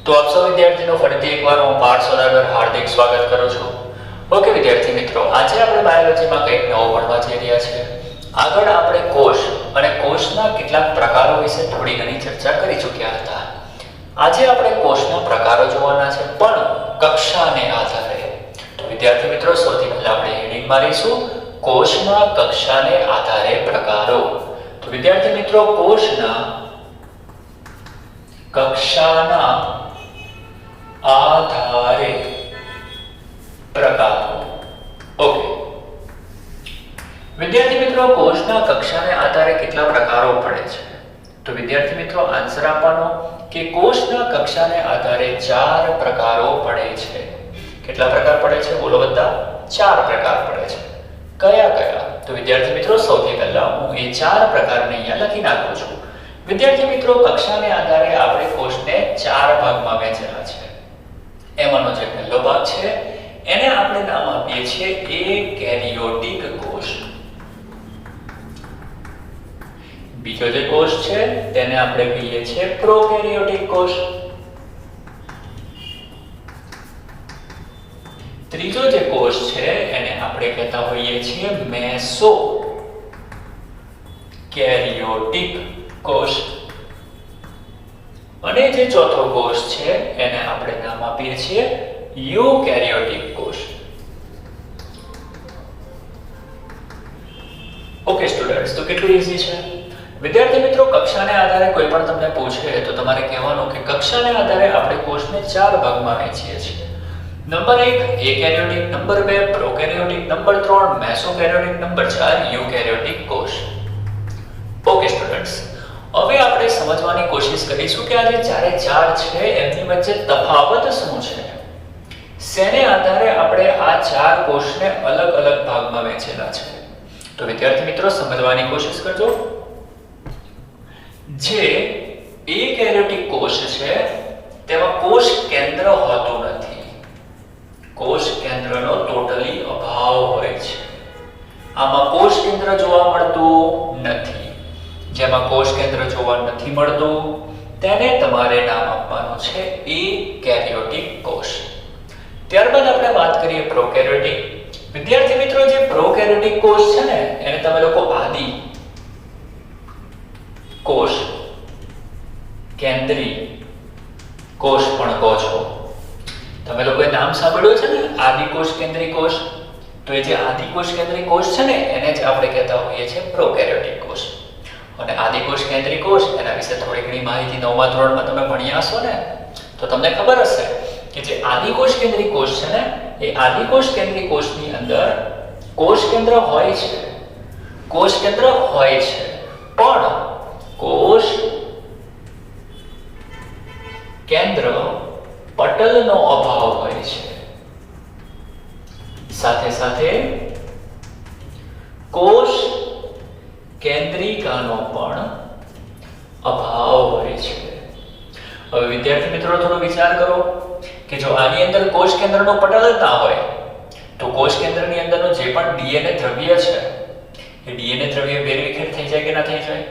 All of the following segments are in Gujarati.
તો આપ સૌ વિદ્યાર્થીઓ ફરીથી એકવાર હું પાર્થ સોદાગર હાર્દિક સ્વાગત કરું છું. ઓકે વિદ્યાર્થી મિત્રો, આજે આપણે બાયોલોજીમાં કંઈક નવું ભણવા જઈ રહ્યા છીએ. આગળ આપણે કોષ અને કોષના કેટલાક પ્રકારો વિશે થોડી ઘણી ચર્ચા કરી ચૂક્યા હતા. આજે આપણે કોષના પ્રકારો જોવાના છે, પણ કક્ષાને આધારે. તો વિદ્યાર્થી મિત્રો, સૌથી પહેલા આપણે હેડિંગ મારીશું કોષના કક્ષાને આધારે પ્રકારો. તો વિદ્યાર્થી મિત્રો, કોષના કક્ષાના આધારે પ્રકારો. ઓકે વિદ્યાર્થી મિત્રો, કોષના કક્ષાને આધારે કેટલા પ્રકારો પડે છે? તો વિદ્યાર્થી મિત્રો, આન્સર આપવાનો કે કોષના કક્ષાને આધારે 4 પ્રકારો પડે છે. કેટલા પ્રકાર પડે છે? બોલો બધા. 4 પ્રકાર પડે છે. કયા કયા? તો વિદ્યાર્થી મિત્રો, સૌથી પહેલા હું એ 4 પ્રકારને અહીંયા લખી નાખું છું. વિદ્યાર્થી મિત્રો, કક્ષાને આધારે આપણે કોષને 4 ભાગમાં વહેંચેલા છે. એમાંનો જે પહેલો ભાગ છે એને આપણે નામ આપીએ છીએ એકેરિયોટિક કોષ. બીજો જે કોષ છે તેને આપણે કહીએ છીએ પ્રોકેરિયોટિક કોષ. ત્રીજો જે કોષ છે એને આપણે કહેતા હોઈએ છીએ મેસોકેરિયોટિક કોષ. અને જે ચોથો કોષ છે એને આપણે નામ આપીએ છીએ યુકેરિયોટિક કોષ. ઓકે સ્ટુડન્ટ્સ, તો કેટલું ઈઝી છે? વિદ્યાર્થી મિત્રો, કક્ષાને આધારે કોઈ પણ તમને પૂછે તો તમારે કહેવાનું કે કક્ષાને આધારે આપણે કોષને 4 ભાગમાં વહેંચીએ છીએ. Number 1 akaryotic, number 2 prokaryotic, number 3 mesokaryotic, number 4 eukaryotic કોષ. ઓકે સ્ટુડન્ટ્સ, હવે આપણે સમજવાની કોશિશ કરીશું કે આ જે 4 છે એમની વચ્ચે તફાવત શું છે. શેને આધારે આપણે આ 4 કોષને અલગ અલગ ભાગમાં વહેંચેલા છે? તો વિદ્યાર્થી મિત્રો, સમજવાની કોશિશ કરજો. જે એકેરિયોટિક કોષ છે તેમાં કોષ કેન્દ્ર હોતું નથી. કોષ કેન્દ્રનો ટોટલી અભાવ હોય છે. આમાં કોષ કેન્દ્ર જોવા મળતું નથી. જેમાં કોષ કેન્દ્ર જોવા નથી મળતું તેને તમારે નામ આપવાનું છે એકેરિયોટિક કોષ. ત્યારબાદ આપણે વાત કરીએ પ્રોકેરિયોટિક. વિદ્યાર્થી મિત્રો, જે પ્રોકેરિયોટિક કોષ છે ને એને તમે લોકો આદિ કોષ, કેન્દ્રી કોષ પણ કહો છો. તમે લોકોએ નામ સાંભળ્યું છે ને, આદિ કોષ, કેન્દ્રી કોષ. તો એ જે આદિ કોષ, કેન્દ્રી કોષ છે ને એને જ આપણે કહેતા હોઈએ છીએ પ્રોકેરિયોટિક કોષ. અને આદિ કોષ, કેન્દ્રી કોષ એના વિશે થોડી ઘણી માહિતી 9મા ધોરણમાં તમે ભણ્યા હશો ને, તો તમને ખબર હશે કે જે આદિ કોષ, કેન્દ્રી કોષ છે ને એ આદિ કોષ, કેન્દ્રી કોષની અંદર કોષ કેન્દ્ર હોય છે. કોષ કેન્દ્ર હોય છે, પણ કોષ કેન્દ્ર પટલનો અભાવ હોય છે. સાથે સાથે કોષ કેન્દ્રિકાનો પણ અભાવ હોય છે. હવે વિદ્યાર્થી મિત્રો, થોડો વિચાર કરો કે જો આની અંદર કોષ કેન્દ્રનો પટલ જ ના હોય તો કોષ કેન્દ્રની અંદરનો જે પણ ડીએનએ દ્રવ્ય છે એ ડીએનએ દ્રવ્ય વેરવિખેર થઈ જાય કે ના થઈ જાય?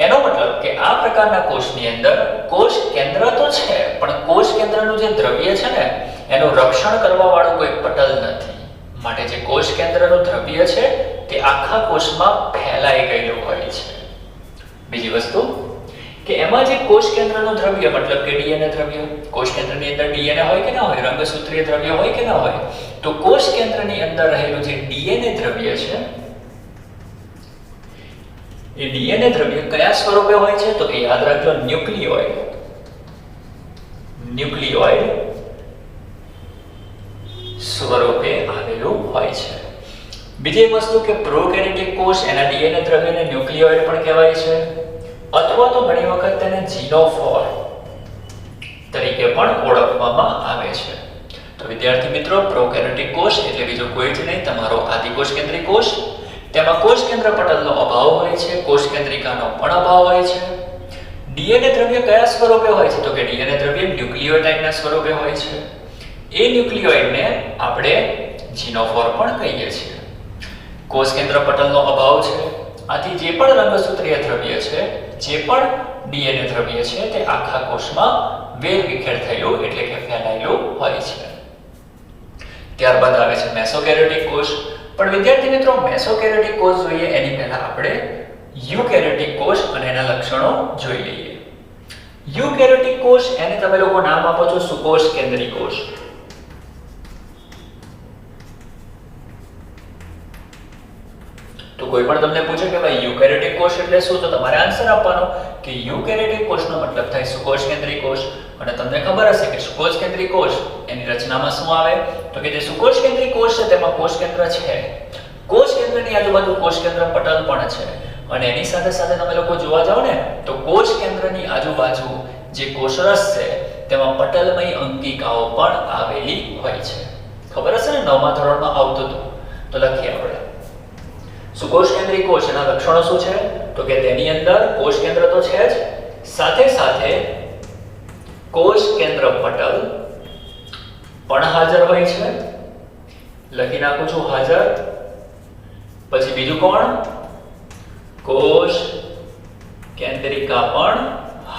એનો મતલબ કે આ પ્રકારના કોષની અંદર કોષ કેન્દ્ર તો છે, પણ કોષ કેન્દ્રનું જે દ્રવ્ય છે ને એનું રક્ષણ કરવા વાળું કોઈ પટલ નથી. માટે જે કોષ કેન્દ્રનું દ્રવ્ય છે તે આખા કોષમાં ફેલાઈ ગયેલું હોય છે. બીજી વસ્તુ કે એમાં જે કોષ કેન્દ્રનું દ્રવ્ય મતલબ કે ડીએનએ દ્રવ્ય, કોષ કેન્દ્રની અંદર ડીએનએ હોય કે ના હોય, રંગસૂત્રીય દ્રવ્ય હોય કે ના હોય, તો કોષ કેન્દ્રની અંદર રહેલું જે ડીએનએ દ્રવ્ય છે એ ડીએનએ દ્રવ્ય કયા સ્વરૂપે હોય છે? તો એ યાદ રાખજો, ન્યુક્લિયોઇડ. ન્યુક્લિયોઇડ સ્વરૂપે આવેલું હોય છે. બીજી એક વસ્તુ કે પ્રોકેરિયોટિક કોષ એના ડીએનએ દ્રવ્યને ન્યુક્લિયોઇડ પણ કહેવાય છે, અથવા તો ઘણી વખત તેને જીનોફોર તરીકે પણ ઓળખવામાં આવે છે. તો વિદ્યાર્થી મિત્રો, પ્રોકેરિયોટિક કોષ એટલે બીજો કોઈ જ નહીં, તમારો આદિ કોષ, કેન્દ્રી કોષ. તેમાં કોષ કેન્દ્ર પટલનો અભાવ હોય છે, કોષ કેન્દ્રિકાનો પણ અભાવ હોય છે. ડીએનએ દ્રવ્ય કયા સ્વરૂપે હોય છે? તો કે ડીએનએ દ્રવ્ય ન્યુક્લિયોઇડ ટાઈપના સ્વરૂપે હોય છે. એ ન્યુક્લિયોઇડને આપણે જીનોફોર પણ કહીએ છીએ. કોષ કેન્દ્ર પટલનો અભાવ છે, આથી જે પણ રંગસૂત્રીય દ્રવ્ય છે, જે પણ ડીએનએ દ્રવ્ય છે તે આખા કોષમાં વેરવિખેર થયેલું એટલે કે ફેલાયેલું હોય છે. ત્યારબાદ આવે છે મેસોકેરિયોટિક કોષ. પણ વિદ્યાર્થી મિત્રો, મેસોકેરિયોટિક કોષ જોઈએ એની પહેલા આપણે યુકેરિયોટિક કોષ અને એના લક્ષણો જોઈ લઈએ. યુકેરિયોટિક કોષ એને તમે લોકો નામ આપો છો સુકોષ કેન્દ્રી કોષ. તો કોઈ પણ તમને પૂછે કે ભાઈ યુકેરિયોટિક કોષ એટલે શું, તો તમારે આન્સર આપવાનો કે યુકેરિયોટિક કોષનો મતલબ થાય સુકોષ કેન્દ્રી કોષ. અને તમને ખબર હશે કે સુકોષ કેન્દ્રી કોષ એની રચનામાં શું આવે, તો કે જે સુકોષ કેન્દ્રી કોષ છે તેમાં કોષ કેન્દ્ર છે. કોષ કેન્દ્રની આજુબાજુ કોષ કેન્દ્ર પટલ પણ છે. અને એની સાથે સાથે તમે લોકો જોવા જાવ ને તો કોષ કેન્દ્રની આજુબાજુ જે કોષરસ છે તેમાં પટલમય અંગિકાઓ પણ આવેલી હોય છે. ખબર હશે ને, 9મા ધોરણમાં આવતું હતું. તો લખીએ આપણે સુકોષ કેન્દ્રી કોષ એના લક્ષણો શું છે, તો કે તેની અંદર કોષ કેન્દ્ર તો છે જ, સાથે સાથે કોષ કેન્દ્ર પટલ પણ હાજર હોય છે. લખી નાખું છું હાજર. પછી બીજું કોણ, કોષ કેન્દ્રિકા પણ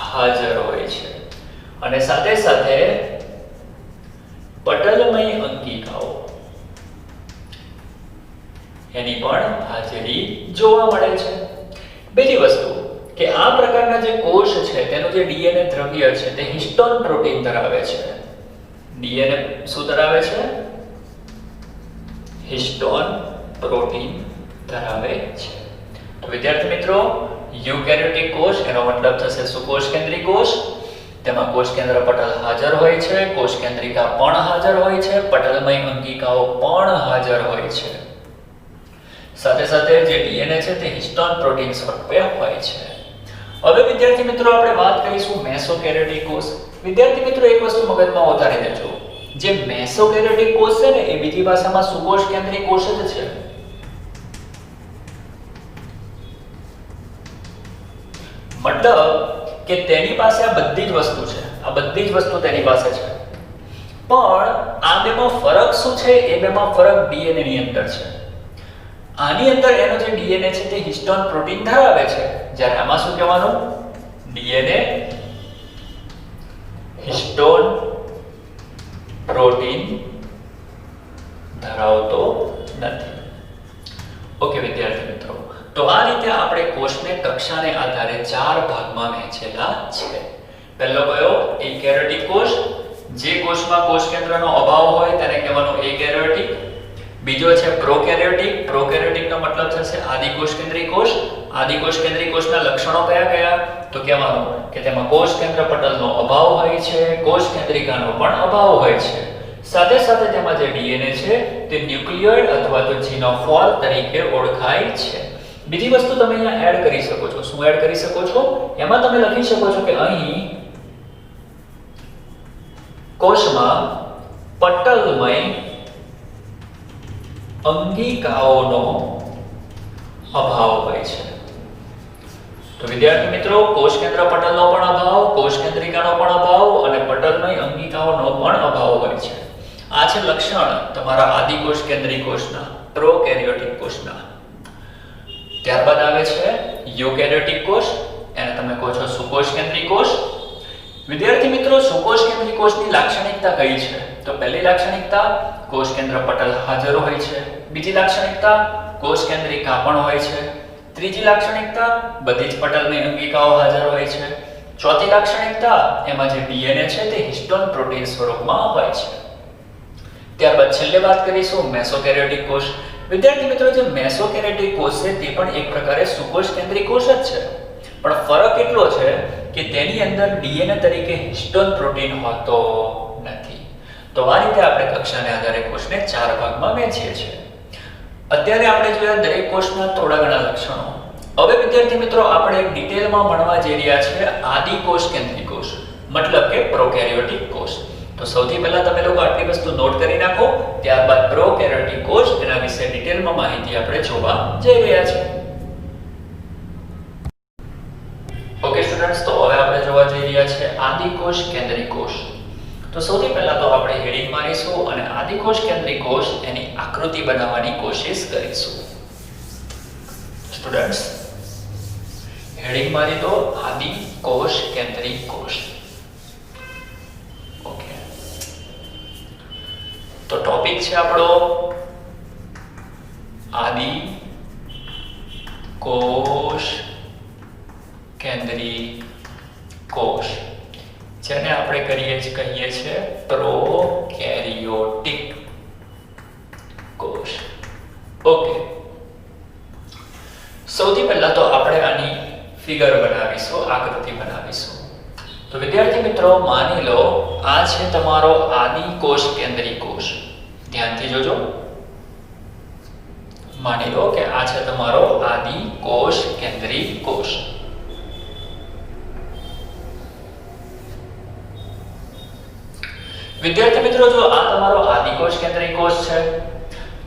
હાજર હોય છે. અને સાથે સાથે પટલમય અંગિકાઓ એની પણ હાજરી જોવા મળે છે. બીજી વસ્તુ કે આ પ્રકારના જે કોષ છે તેનું જે ડીએનએ દ્રવ્ય છે તે હિસ્ટોન પ્રોટીન ધરાવે છે. ડીએનએ શું ધરાવે છે? હિસ્ટોન પ્રોટીન ધરાવે છે. તો વિદ્યાર્થી મિત્રો, યુકેરિયોટિક કોષ એનો મતલબ થશે સુકોષ કેન્દ્રી કોષ. તેમાં કોષ કેન્દ્ર પટલ હાજર હોય છે, કોષ કેન્દ્રિકા પણ હાજર હોય છે, પટલમય અંગિકાઓ પણ હાજર હોય છે. સાથે સાથે જે ડીએનએ છે તે હિસ્ટોન પ્રોટીન સ્વરૂપે હોય છે. હવે વિદ્યાર્થી મિત્રો આપણે વાત કરીશું મેસોકેરિયોટિક કોષ. વિદ્યાર્થી મિત્રો એક વસ્તુ મગજમાં ઉતારી દેજો, જે મેસોકેરિયોટિક કોષ છે ને એ બીજી ભાષામાં સુકોષ કેન્દ્રી કોષ જ છે. મતલબ કે તેની પાસે આ બધી જ વસ્તુ છે, આ બધી જ વસ્તુ તેની પાસે છે. પણ આ બેમાં ફરક શું છે? એ બેમાં ફરક ડીએનએ ની અંદર છે. આની અંદર એનો જે ડીએનએ છે તે હિસ્ટોન પ્રોટીન ધરાવે છે, જ્યારે આમાં શું કહેવાનું? ડીએનએ હિસ્ટોન પ્રોટીન ધરાવતો નથી. ઓકે વિદ્યાર્થી મિત્રો, તો આ રીતે આપણે કોષને કક્ષાને આધારે 4 ભાગમાં વહેંચેલા છે. પહેલો કયો? એકેરિયોટિક કોષ. જે કોષમાં કોષ કેન્દ્રનો અભાવ હોય તેને કહેવાનું એકેરિયોટિક. બીજો છે પ્રોકેરિયોટિક. પ્રોકેરિયોટિકનો મતલબ થશે આદિકોષ કેન્દ્રી કોષ. આદિકોષ કેન્દ્રી કોષના લક્ષણો કયા કયા? તો કહેવાનું કે તેમાં કોષ કેન્દ્ર પટલનો અભાવ હોય છે, કોષ કેન્દ્રિકાનો પણ અભાવ હોય છે. સાથે સાથે તેમાં જે ડીએનએ છે તે ન્યુક્લિયોઇડ અથવા તો જીનોફોર તરીકે ઓળખાય છે. બીજી વસ્તુ તમે અહીંયા એડ કરી શકો છો. શું એડ કરી શકો છો? એમાં તમે લખી શકો છો કે અહીં કોષમાં પટલમય અંગિકાઓનો અભાવ હોય છે. તો વિદ્યાર્થી મિત્રો, કોષ કેન્દ્ર પટલનો પણ અભાવ, કોષ કેન્દ્રિકાનો પણ અભાવ અને પટલમય અંગિકાઓનો પણ અભાવ હોય છે. આ છે લક્ષણ તમારા આદિકોષ કેન્દ્રી કોષના, પ્રોકેરિયોટિક કોષના. ત્યારબાદ આવે છે યુકેરિયોટિક કોષ. એને તમે કહો છો સુકોષ કેન્દ્રી કોષ. વિદ્યાર્થી મિત્રો, સુકોષ કેન્દ્રી કોષની લાક્ષણિકતા કઈ છે? તો પહેલી લાક્ષણિકતા કોષ કેન્દ્ર પટલ હાજર હોય છે. બીજી લાક્ષણિકતા કોષ કેન્દ્રિકા પણ હોય છે. ત્રીજી લાક્ષણિકતા બધી જ પટલની અંગિકાઓ હાજર હોય છે. ચોથી લાક્ષણિકતા એમાં જે ડીએનએ છે તે હિસ્ટોન પ્રોટીન સ્વરૂપમાં હોય છે. ત્યારબાદ છેલ્લે વાત કરીશું મેસોકેરિયોટિક કોષ. વિદ્યાર્થી મિત્રો, જે મેસોકેરિયોટિક કોષ છે તે પણ એક પ્રકારે સુકોષ કેન્દ્રી કોષ જ છે, પણ ફરક એટલો છે કે તેની અંદર ડીએનએ તરીકે હિસ્ટોન પ્રોટીન હોતો નથી. તો આ રીતે આપણે કક્ષાને આધારે કોષને 4 ભાગમાં વહેંચીએ છીએ. અત્યારે આપણે જોયા દરેક કોષના થોડા ઘણા લક્ષણો. હવે વિદ્યાર્થી મિત્રો, આપણે એક ડિટેલમાં ભણવા જઈ રહ્યા છે આદિકોષ કેન્દ્રી કોષ, મતલબ કે પ્રોકેરિયોટિક કોષ. તો સૌથી પહેલા તમે લોકો આટલી વસ્તુ નોટ કરી નાખો, ત્યારબાદ પ્રોકેરિયોટિક કોષ એના વિશે ડિટેલમાં માહિતી આપણે જોવા જઈ રહ્યા છીએ. ઓકે સ્ટુડન્ટ્સ, તો હવે આપણે જોવા જઈ રહ્યા છે આદિકોષ કેન્દ્રી કોષ. તો સૌથી પહેલા તો આપણે હેડિંગ મારીશું અને આદિકોષ કેન્દ્રી કોષ એની આકૃતિ બનાવવાની કોશિશ કરીશું. સ્ટુડન્ટ્સ, હેડિંગ મારી દો આદિકોષ કેન્દ્રી કોષ. ઓકે, તો ટોપિક છે આપણો આદિકોષ કેન્દ્રી કોષ, જેને આપણે કહીએ છીએ પ્રોકેરિયોટિક કોષ. ઓકે, સૌથી પહેલા તો આપણે આની ફિગર બનાવીશું, આકૃતિ બનાવીશું. તો વિદ્યાર્થી મિત્રો, માની લો આ છે તમારો આદિકોષ કેન્દ્રી કોષ. ધ્યાનથી જોજો. માની લો કે આ છે તમારો આદિકોષ કેન્દ્રી કોષ. વિદ્યાર્થી મિત્રો, જો આ તમારો આદિકોષ કેન્દ્રી કોષ છે,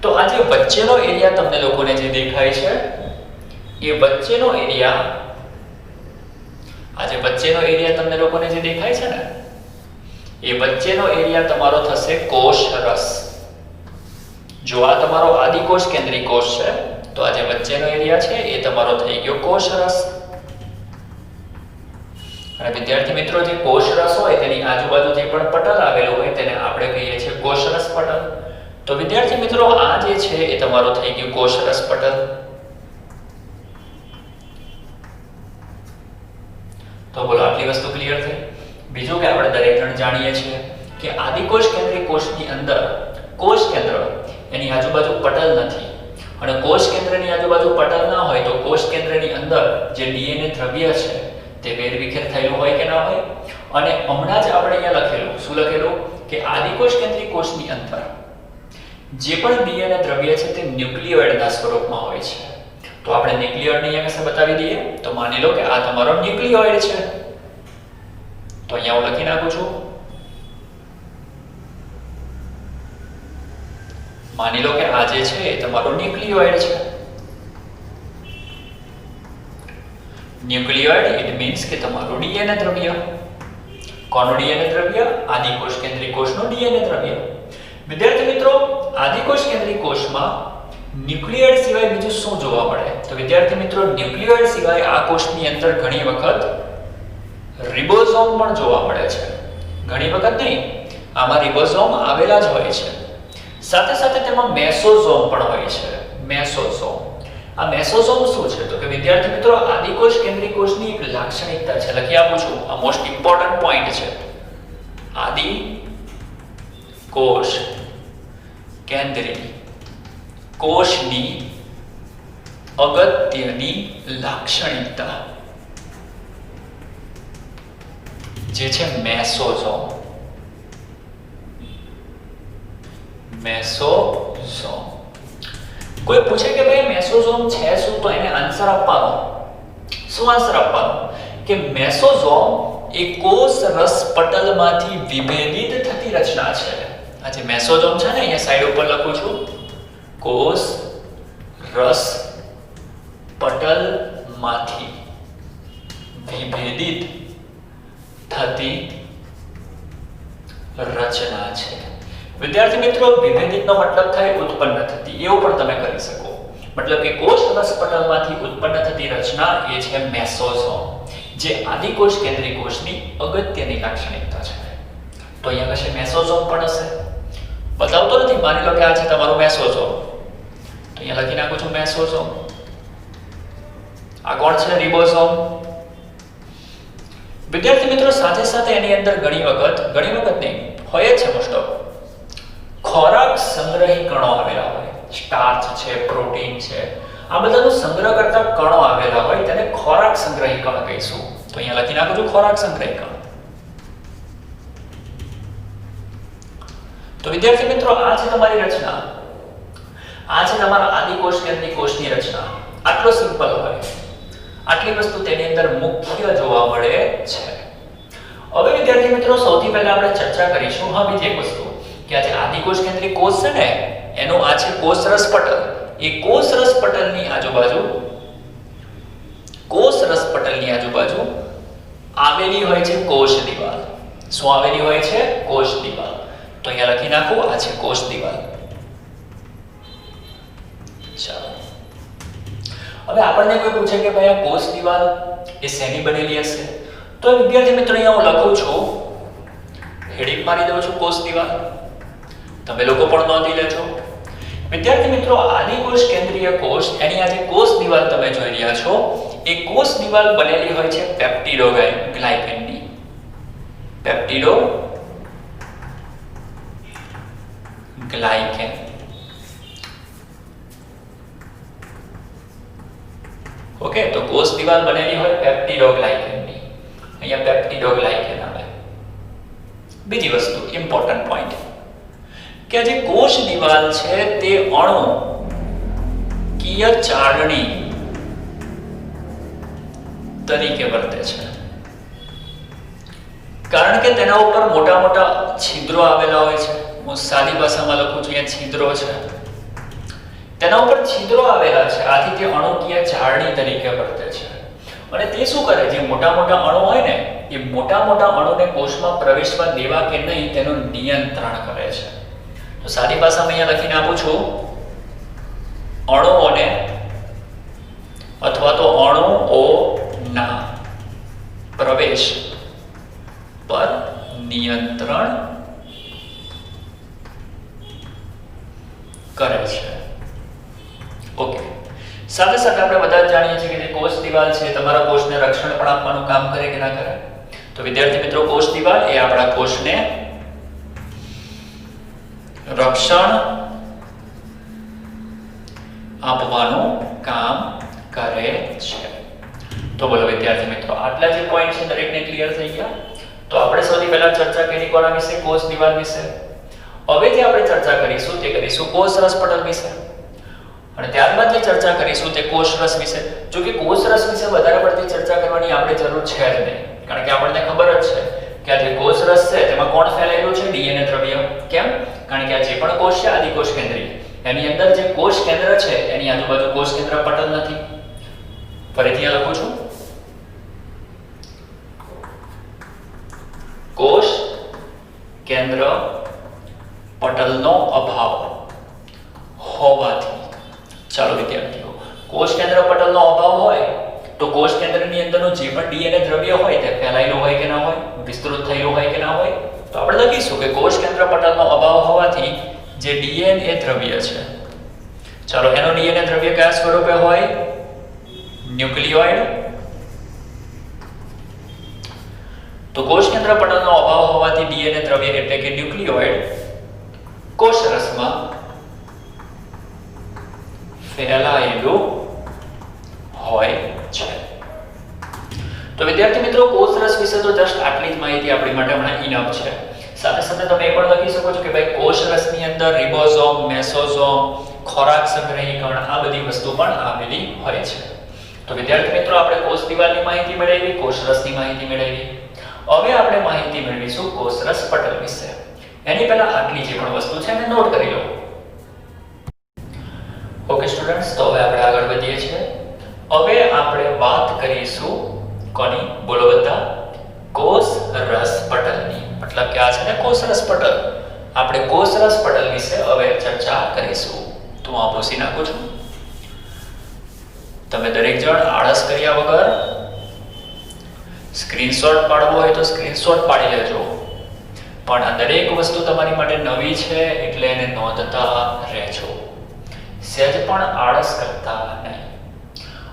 તો આ જે વચ્ચેનો એરિયા તમને લોકોને જે દેખાય છે, એ વચ્ચેનો એરિયા, આ જે વચ્ચેનો એરિયા તમને લોકોને જે દેખાય છે ને, એ વચ્ચેનો એરિયા તમારો થશે કોષ રસ. જો આ તમારો આદિકોષ કેન્દ્રી કોષ છે, તો આ જે વચ્ચેનો એરિયા છે એ તમારો થઈ ગયો કોષ રસ. અને વિદ્યાર્થી મિત્રો, જે કોષ રસ હોય તેની આજુબાજુ જે પણ પટલ આવેલું હોય તેને આપણે કહીએ છીએ કોષ રસ પટલ. તો વિદ્યાર્થી મિત્રો, આ જે છે એ તમારો થઈ ગયું કોષ રસ પટલ. તો બોલો, આટલી વસ્તુ ક્લિયર થઈ? બીજું કે આપણે દરેક જણ જાણીએ છીએ કે આદિકોષ કેન્દ્રી કોષની અંદર કોષ કેન્દ્ર એની આજુબાજુ પટલ નથી, અને કોષ કેન્દ્રની આજુબાજુ પટલ ના હોય તો કોષ કેન્દ્રની અંદર જે ડીએનએ દ્રવ્ય છે તે વેરવિખેર થયેલું હોય કે ના હોય. અને હમણાં જ આપણે અહીંયા લખેલું, શું લખેલું કે આદિકોષ કેન્દ્રી કોષની અંદર જે પણ ડીએનએ દ્રવ્ય છે તે ન્યુક્લિયોઇડના સ્વરૂપમાં હોય છે. તો આપણે ન્યુક્લિયોઇડને અહીંયા કશે બતાવી દઈએ. તો માની લો કે આ તમારો ન્યુક્લિયોઇડ છે, તો અહીંયા હું લખી નાખું છું. માની લો કે આ જે છે એ તમારો ન્યુક્લિયોઇડ છે. ન્યુક્લિયોઇડ ઇટ મીન્સ કે તમારું ડીએનએ દ્રવ્ય. કોનું ડીએનએ દ્રવ્ય? આદિકોષ કેન્દ્રી કોષનું ડીએનએ દ્રવ્ય. વિદ્યાર્થી મિત્રો, આદિકોષ કેન્દ્રી કોષમાં ન્યુક્લિયોઇડ સિવાય બીજું શું જોવા મળે? તો વિદ્યાર્થી મિત્રો, ન્યુક્લિયોઇડ સિવાય આ કોષની અંદર ઘણી વખત રિબોઝોમ પણ જોવા મળે છે. ઘણી વખત નહીં, આમાં રિબોઝોમ આવેલા જ હોય છે. સાથે સાથે તેમાં મેસોઝોમ પણ હોય છે. મેસોઝોમ. આ મેસોઝોમ શું છે? તો કે વિદ્યાર્થી મિત્રો, આદિકોષ કેન્દ્રી કોષની એક લાક્ષણિકતા છે, લખી આપું છું. આ મોસ્ટ ઇમ્પોર્ટન્ટ પોઈન્ટ છે. આદિકોષ કેન્દ્રી કોષની અગત્યની લાક્ષણિકતા જે છે મેસોઝોમ. મેસોઝોમ. કોઈ પૂછે કે ભાઈ મેસોઝોમ છે શું, તો એને આન્સર આપવાનો. શું આન્સર આપવાનો? કે મેસોઝોમ એ કોષ રસ પટલમાંથી વિભેદિત થતી રચના છે. આ જે મેસોઝોમ છે ને, અહીંયા સાઈડ ઉપર લખું છું, કોષ રસ પટલમાંથી વિભેદિત થતી રચના છે. વિદ્યાર્થી મિત્રો, વિભેદિતનો મતલબ થાય ઉત્પન્ન થતી, એવું પણ તમે કરી શકો. મતલબ કે કોષ રસ પટલમાંથી ઉત્પન્ન થતી રચના એ છે મેસોઝોમ, જે આદિકોષ કેન્દ્રી કોષની અગત્યની લાક્ષણિકતા છે. તો અહીંયા કશે મેસોઝોમ પણ હશે, બતાવતો નથી. માની લો કે આ છે તમારો મેસોઝોમ, તો અહીંયા લખી નાખું છું મેસોઝોમ. આ કોણ છે? રિબોઝોમ. વિદ્યાર્થી મિત્રો, સાથે સાથે એની અંદર ઘણી વખત નહીં, હોય જ છે મોસ્ટ ઓફ, ખોરાક સંગ્રહી કણો આવેલા હોય. સ્ટાર્ચ છે, પ્રોટીન છે, આ બધાનો સંગ્રહ કરતા કણો આવેલા હોય, તેને ખોરાક સંગ્રહી કણ કહીશું. તો અહીંયા લખી નાખું છું ખોરાક સંગ્રહી કણ. તો વિદ્યાર્થી મિત્રો, આ છે તમારી રચના. આ છે તમારા આદિકોષ કેન્દ્રી કોષની રચના. આટલો સિમ્પલ હોય. આટલી વસ્તુ તેની અંદર મુખ્ય જોવા મળે છે. હવે વિદ્યાર્થી મિત્રો, સૌથી પહેલા આપણે ચર્ચા કરીશું બીજી એક વસ્તુ, કે આ જે આદિકોષ કેન્દ્રી કોષ છે ને, એનો આ છે કોષ રસ પટલ. એ કોષ રસ પટલની આજુબાજુ આવેલી હોય છે કોષ દિવાલ. શું આવેલી હોય છે? કોષ દિવાલ. તો અહીંયા લખી નાખું, આ છે કોષ દિવાલ. ચાલો, હવે આપણને કોઈ પૂછે કે ભાઈ આ કોષ દિવાલ એ શેની બનેલી હશે, તો વિદ્યાર્થી મિત્રો અહીંયા હું લખું છું, હેડિંગ મારી દઉં છું કોષ દિવાલ. તમે લોકો પણ નોંધી લેજો. વિદ્યાર્થી મિત્રો આદિકોષ કેન્દ્રીય કોષ એની આ જે કોષ દિવાલ તમે જોઈ રહ્યા છો એ કોષ દિવાલ બનેલી હોય છે પેપ્ટિડોગ્લાયકેનની. પેપ્ટિડોગ્લાયકેન. ઓકે, તો કોષ દિવાલ બનેલી હોય પેપ્ટિડોગ્લાયકેનની. અહીંયા પેપ્ટિડોગ્લાયકેન આવે. બીજી વસ્તુ ઇમ્પોર્ટન્ટ પોઈન્ટ કે જે કોષ દિવાલ છે તે અણુકીય ચાળણી તરીકે વર્તે છે, કારણ કે તેના ઉપર મોટા મોટા છિદ્રો આવેલા હોય છે. હું સાદી ભાષામાં લખું છું, અહીંયા છિદ્રો છે, તેના ઉપર છિદ્રો આવેલા છે, આથી તે અણુકીય ચાળણી તરીકે વર્તે છે. અને તે શું કરે, જે મોટા મોટા અણુ હોય ને એ મોટા મોટા અણુને કોષમાં પ્રવેશવા દેવા કે નહીં તેનું નિયંત્રણ કરે છે. તો સાદી ભાષામાં અહીંયા લખીને આપું છું, અણુઓને અથવા તો અણુઓના પ્રવેશ પર નિયંત્રણ કરે છે. ઓકે, સાથે સાથે આપણે બધા જ જાણીએ છીએ કે જે કોષ દિવાલ છે તમારા કોષને રક્ષણ પણ આપવાનું કામ કરે કે ના કરે. તો વિદ્યાર્થી મિત્રો કોષ દિવાલ એ આપણા કોષને રક્ષણ આપવાનું કામ કરે છે. તો બોલો વિદ્યાર્થી મિત્રો આટલા જે પોઈન્ટ છે દરેકને ક્લિયર થઈ ગયા. તો આપણે સૌથી પહેલા ચર્ચા કરી કોના વિશે, કોષ દિવાલ વિશે. હવેથી આપણે ચર્ચા કરીશું કોષ રસ પટલ વિશે, અને ત્યારબાદ જે ચર્ચા કરીશું તે કોષ રસ વિશે. જો કે કોષ રસ વિશે વધારે પડતી ચર્ચા કરવાની આપણે જરૂર છે જ નહીં, કારણ કે આપણને ખબર જ છે કે આ જે કોષ રસ છે તેમાં કોણ ફેલાયેલું છે, ડીએનએ દ્રવ્ય. કેમ? કારણ કે આ જે પણ કોષ છે આદિકોષ કેન્દ્રીય, એની અંદર જે કોષ કેન્દ્ર છે એની આજુબાજુ કોષ કેન્દ્ર પટલ નથી. ફરીથી લખું છું, કોષ કેન્દ્ર પટલનો અભાવ હોવાથી. ચાલો વિદ્યાર્થીઓ, કોષ કેન્દ્ર પટલનો અભાવ હોય તો કોષ કેન્દ્રની અંદરનું જે પણ ડીએનએ દ્રવ્ય હોય તે ફેલાયેલું હોય કે ના હોય, વિસ્તૃત થયેલું હોય કે ના હોય. તો આપણે લખીશું કે કોષ કેન્દ્ર પટલનો અભાવ હોવાથી જે ડીએનએ દ્રવ્ય છે, ચાલો એનો ડીએનએ દ્રવ્ય કયા સ્વરૂપે હોય, ન્યુક્લિયોઇડ. તો કોષ કેન્દ્ર પટલનો અભાવ હોવાથી ડીએનએ દ્રવ્ય એટલે કે ન્યુક્લિયોઇડ કોષ રસમાં ફેલાયેલું હોય છે. તો વિદ્યાર્થી મિત્રો કોષ રસ વિશે તો જસ્ટ આટલી જ માહિતી આપણી માટે હમણાં ઇનફ છે. સાથે સાથે તમે એ પણ લખી શકો છો કે ભાઈ કોષ રસની અંદર રિબોઝોમ, મેસોઝોમ, ખોરાક સંગ્રહી કણ આ બધી વસ્તુ પણ આવેલી હોય છે. તો વિદ્યાર્થી મિત્રો આપણે કોષ દિવાલની માહિતી મેળવી, કોષ રસની માહિતી મેળવી. હવે આપણે માહિતી મેળવીશું કોષ રસ પટલ વિશે. એની પહેલા આટલી જે પણ વસ્તુ છે એને નોટ કરી લો. ઓકે સ્ટુડન્ટ્સ, તો હવે આપણે આગળ વધીએ છીએ. હવે આપણે વાત કરીશું કોની, બોલો બધા, કોષ રસ પટલની. મતલબ કે આ છે ને કોષ રસ પટલ. આપણે કોષ રસ પટલ વિશે હવે ચર્ચા કરીશું. તો હું આ ભૂસી નાખું છું. તમે દરેક જણ આળસ કર્યા વગર સ્ક્રીનશોટ પાડવો હોય તો સ્ક્રીનશોટ પાડી લેજો, પણ આ દરેક વસ્તુ તમારી માટે નવી છે એટલે એને નોંધતા રહેજો, સહેજ પણ આળસ કરતા નહીં.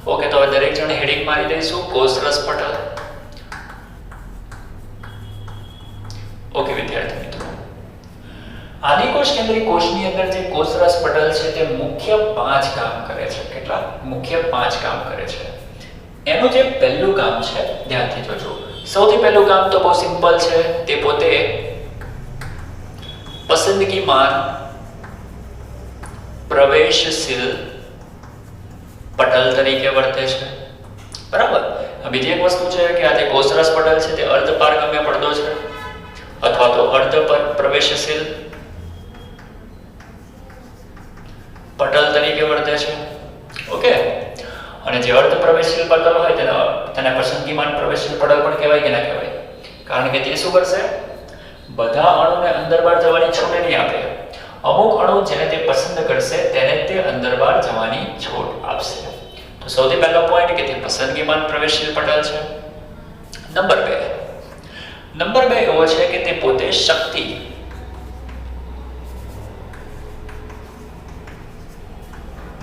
ઓકે, તો હવે દરેક જણ હેડિંગ મારી દઈશું કોષ રસ પટલ. ઓકે વિદ્યાર્થી મિત્રો, આદિકોષ કેન્દ્રીય કોષની અંદર જે કોષ રસ પટલ છે તે મુખ્ય 5 કામ કરે છે. કેટલા? મુખ્ય 5 કામ કરે છે. એનું જે પહેલું કામ છે ધ્યાનથી જોજો. સૌથી પહેલું કામ તો બહુ સિમ્પલ છે, તે પોતે પસંદગીમાન પ્રવેશશીલ પટલ તરીકે વર્તે છે. બરાબર. બીજી એક વસ્તુ છે કે આ જે કોષ રસ પટલ છે તે અર્ધપારગમ્ય પડદો છે અથવા તો અર્ધ પ્રવેશશીલ પટલ તરીકે વર્તે છે. ઓકે, અને જે અર્ધ પ્રવેશશીલ પટલ હોય તેને પસંદગીમાન પ્રવેશશીલ પટલ પણ કહેવાય કે ના કહેવાય? કારણ કે તે શું કરશે, બધા અણુને અંદર બહાર જવાની છૂટ નહીં આપે. અમુક અણુ જેને તે પસંદ કરશે તેને તે અંદર બહાર જવાની છૂટ આપશે. તો સૌથી પહેલો પોઈન્ટ કે તે પસંદગીમાન પ્રવેશશીલ પટલ છે. નંબર 2 એવો છે કે તે પોતે શક્તિ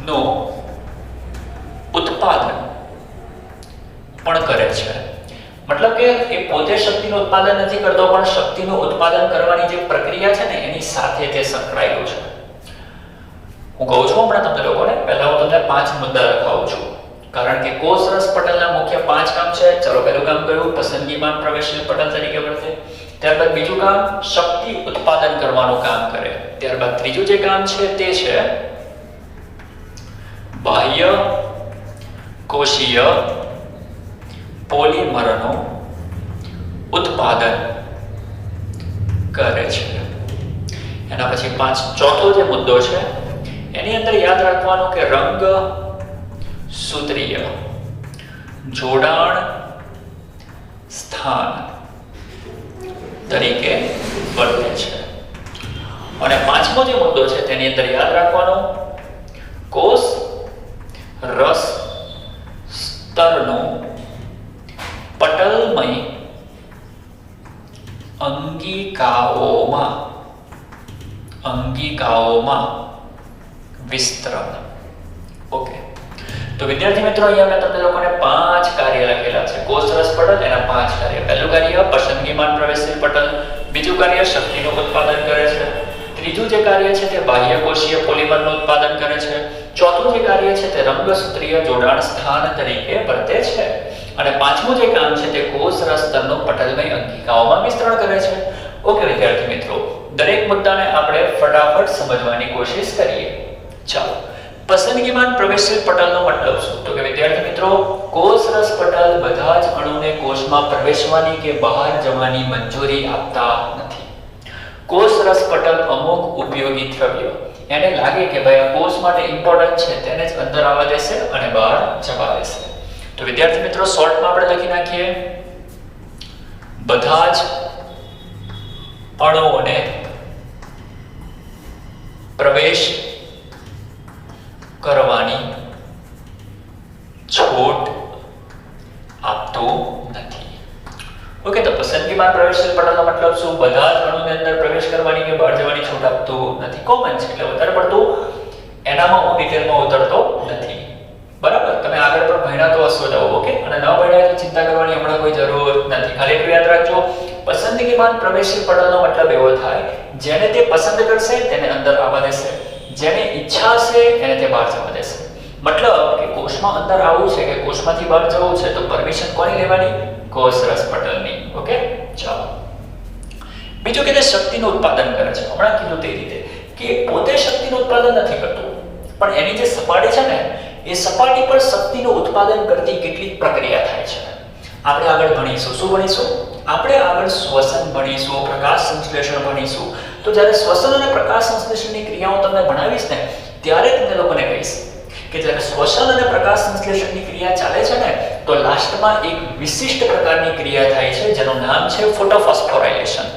નો ઉત્પાદન પણ કરે છે. મતલબ કે એ પોતે શક્તિનું ઉત્પાદન નથી કરતો, પણ શક્તિનું ઉત્પાદન કરવાની જે પ્રક્રિયા છે ને એની સાથે તે સંકળાયેલું છે. હું કહું છું હમણાં તમને લોકોને, પહેલા હું તમને 5 મુદ્દા લખાવું છું, કારણ કે કોષરસ પટલના મુખ્ય 5 કામ છે. ચલો, પહેલું કામ કયું? પસંદગીમાન પ્રવેશશીલ પટલ તરીકે વર્તે. ત્યારબાદ બીજું કામ શક્તિ ઉત્પાદન કરવાનું કામ કરે. ત્યારબાદ ત્રીજું જે કામ છે તે છે બાહ્ય કોષીય પોલિમરનું ઉત્પાદન કરે છે. એના પછી ચોથો જે મુદ્દો છે એની અંદર યાદ રાખવાનું કે રંગ સૂત્રીય જોડાણ સ્થાન તરીકે વર્તે છે. અને પાંચમો જે મુદ્દો છે તેની અંદર યાદ રાખવાનો કોષ રસ સ્તરનું પટલમય અંગિકાઓમાં વિસ્તરણ. ઓકે, તો વિદ્યાર્થી મિત્રો, અહીંયા મેં તમને લોકોને 5 કાર્ય લખેલા છે. કોષરસ પટલ, એના 5 કાર્ય. પહેલું કાર્ય પસંદગીમાન પ્રવેશશીલ પટલ, બીજું કાર્ય શક્તિનું ઉત્પાદન કરે છે, ત્રીજું જે કાર્ય છે તે બાહ્ય કોષીય પોલિમરનું ઉત્પાદન કરે છે, ચોથું જે કાર્ય છે તે રંગસૂત્રીય જોડાણ સ્થાન તરીકે વર્તે છે, અને પાંચમું જે કામ છે તે કોષ રસ સ્તરનું પટલમય અંગિકાઓમાં વિસ્તરણ કરે છે. ઓકે વિદ્યાર્થી મિત્રો, દરેક મુદ્દાને આપણે ફટાફટ સમજવાની કોશિશ કરીએ. ચાલો, પસંદગીમાન પ્રવેશશીલ પટલનો મતલબ શું? તો કે વિદ્યાર્થી મિત્રો, કોષ રસ પટલ બધા જ અણુને કોષમાં પ્રવેશવાની કે બહાર જવાની મંજૂરી આપતા નથી. કોષ રસ પટલ અમુક ઉપયોગી દ્રવ્ય એને લાગે કે ભાઈ આ કોષ માટે ઇમ્પોર્ટન્ટ છે તેને જ અંદર આવવા દેશે અને બહાર જવા દેશે. તો વિદ્યાર્થી મિત્રો, શોર્ટમાં આપણે લખી નાખીએ, બધા જ અણુઓને પ્રવેશ કરવાની છૂટ આપતું નથી. ઓકે, તો પસંદગીમાન પ્રવેશશીલ પટલનો મતલબ શું? બધા જ અણુની અંદર પ્રવેશ કરવાની કે બહાર જવાની છૂટ આપતું નથી. કોમન છે એટલે વધારે પડતું એનામાં હું ડિટેલમાં ઉતરતો નથી. બરાબર, તમે આગળ પણ ભણ્યા તો હશો જ. ઓકે, અને ન ભણ્યા તો ચિંતા કરવાની હમણાં કોઈ જરૂર નથી. ખાલી એટલું યાદ રાખજો, પસંદગીમાન પ્રવેશશીલ પટલનો મતલબ એવો થાય જેને તે પસંદ કરશે તેને અંદર આવવા દેશે, જેને ઈચ્છા છે એને તે બહાર જવા દેશે. મતલબ કે કોષમાં અંદર આવવું છે કે કોષમાંથી બહાર જવું છે તો પરમિશન કોની લેવાની? કોષરસ પટલની. ઓકે, ચાલો. બીજું કે તે શક્તિનું ઉત્પાદન કરે છે. હમણાં કીધું તે રીતે કે પોતે શક્તિનું ઉત્પાદન નથી કરતું, પણ એની જે સપાટી છે ને એ સપાટી પર શક્તિનું ઉત્પાદન કરતી કેટલીક પ્રક્રિયા થાય છે. આપણે આગળ ભણીશું. શું ભણીશું? આપણે આગળ શ્વસન ભણીશું, પ્રકાશ સંશ્લેષણ ભણીશું. તો જ્યારે શ્વસન અને પ્રકાશ સંશ્લેષણની ક્રિયાઓ તમને ભણાવીશ ને ત્યારે તમને લોકોને કહીશ કે જ્યારે શ્વસન અને પ્રકાશ સંશ્લેષણની ક્રિયા ચાલે છે ને તો લાસ્ટમાં એક વિશિષ્ટ પ્રકારની ક્રિયા થાય છે જેનું નામ છે ફોટોફોસ્ફોરાઇલેશન.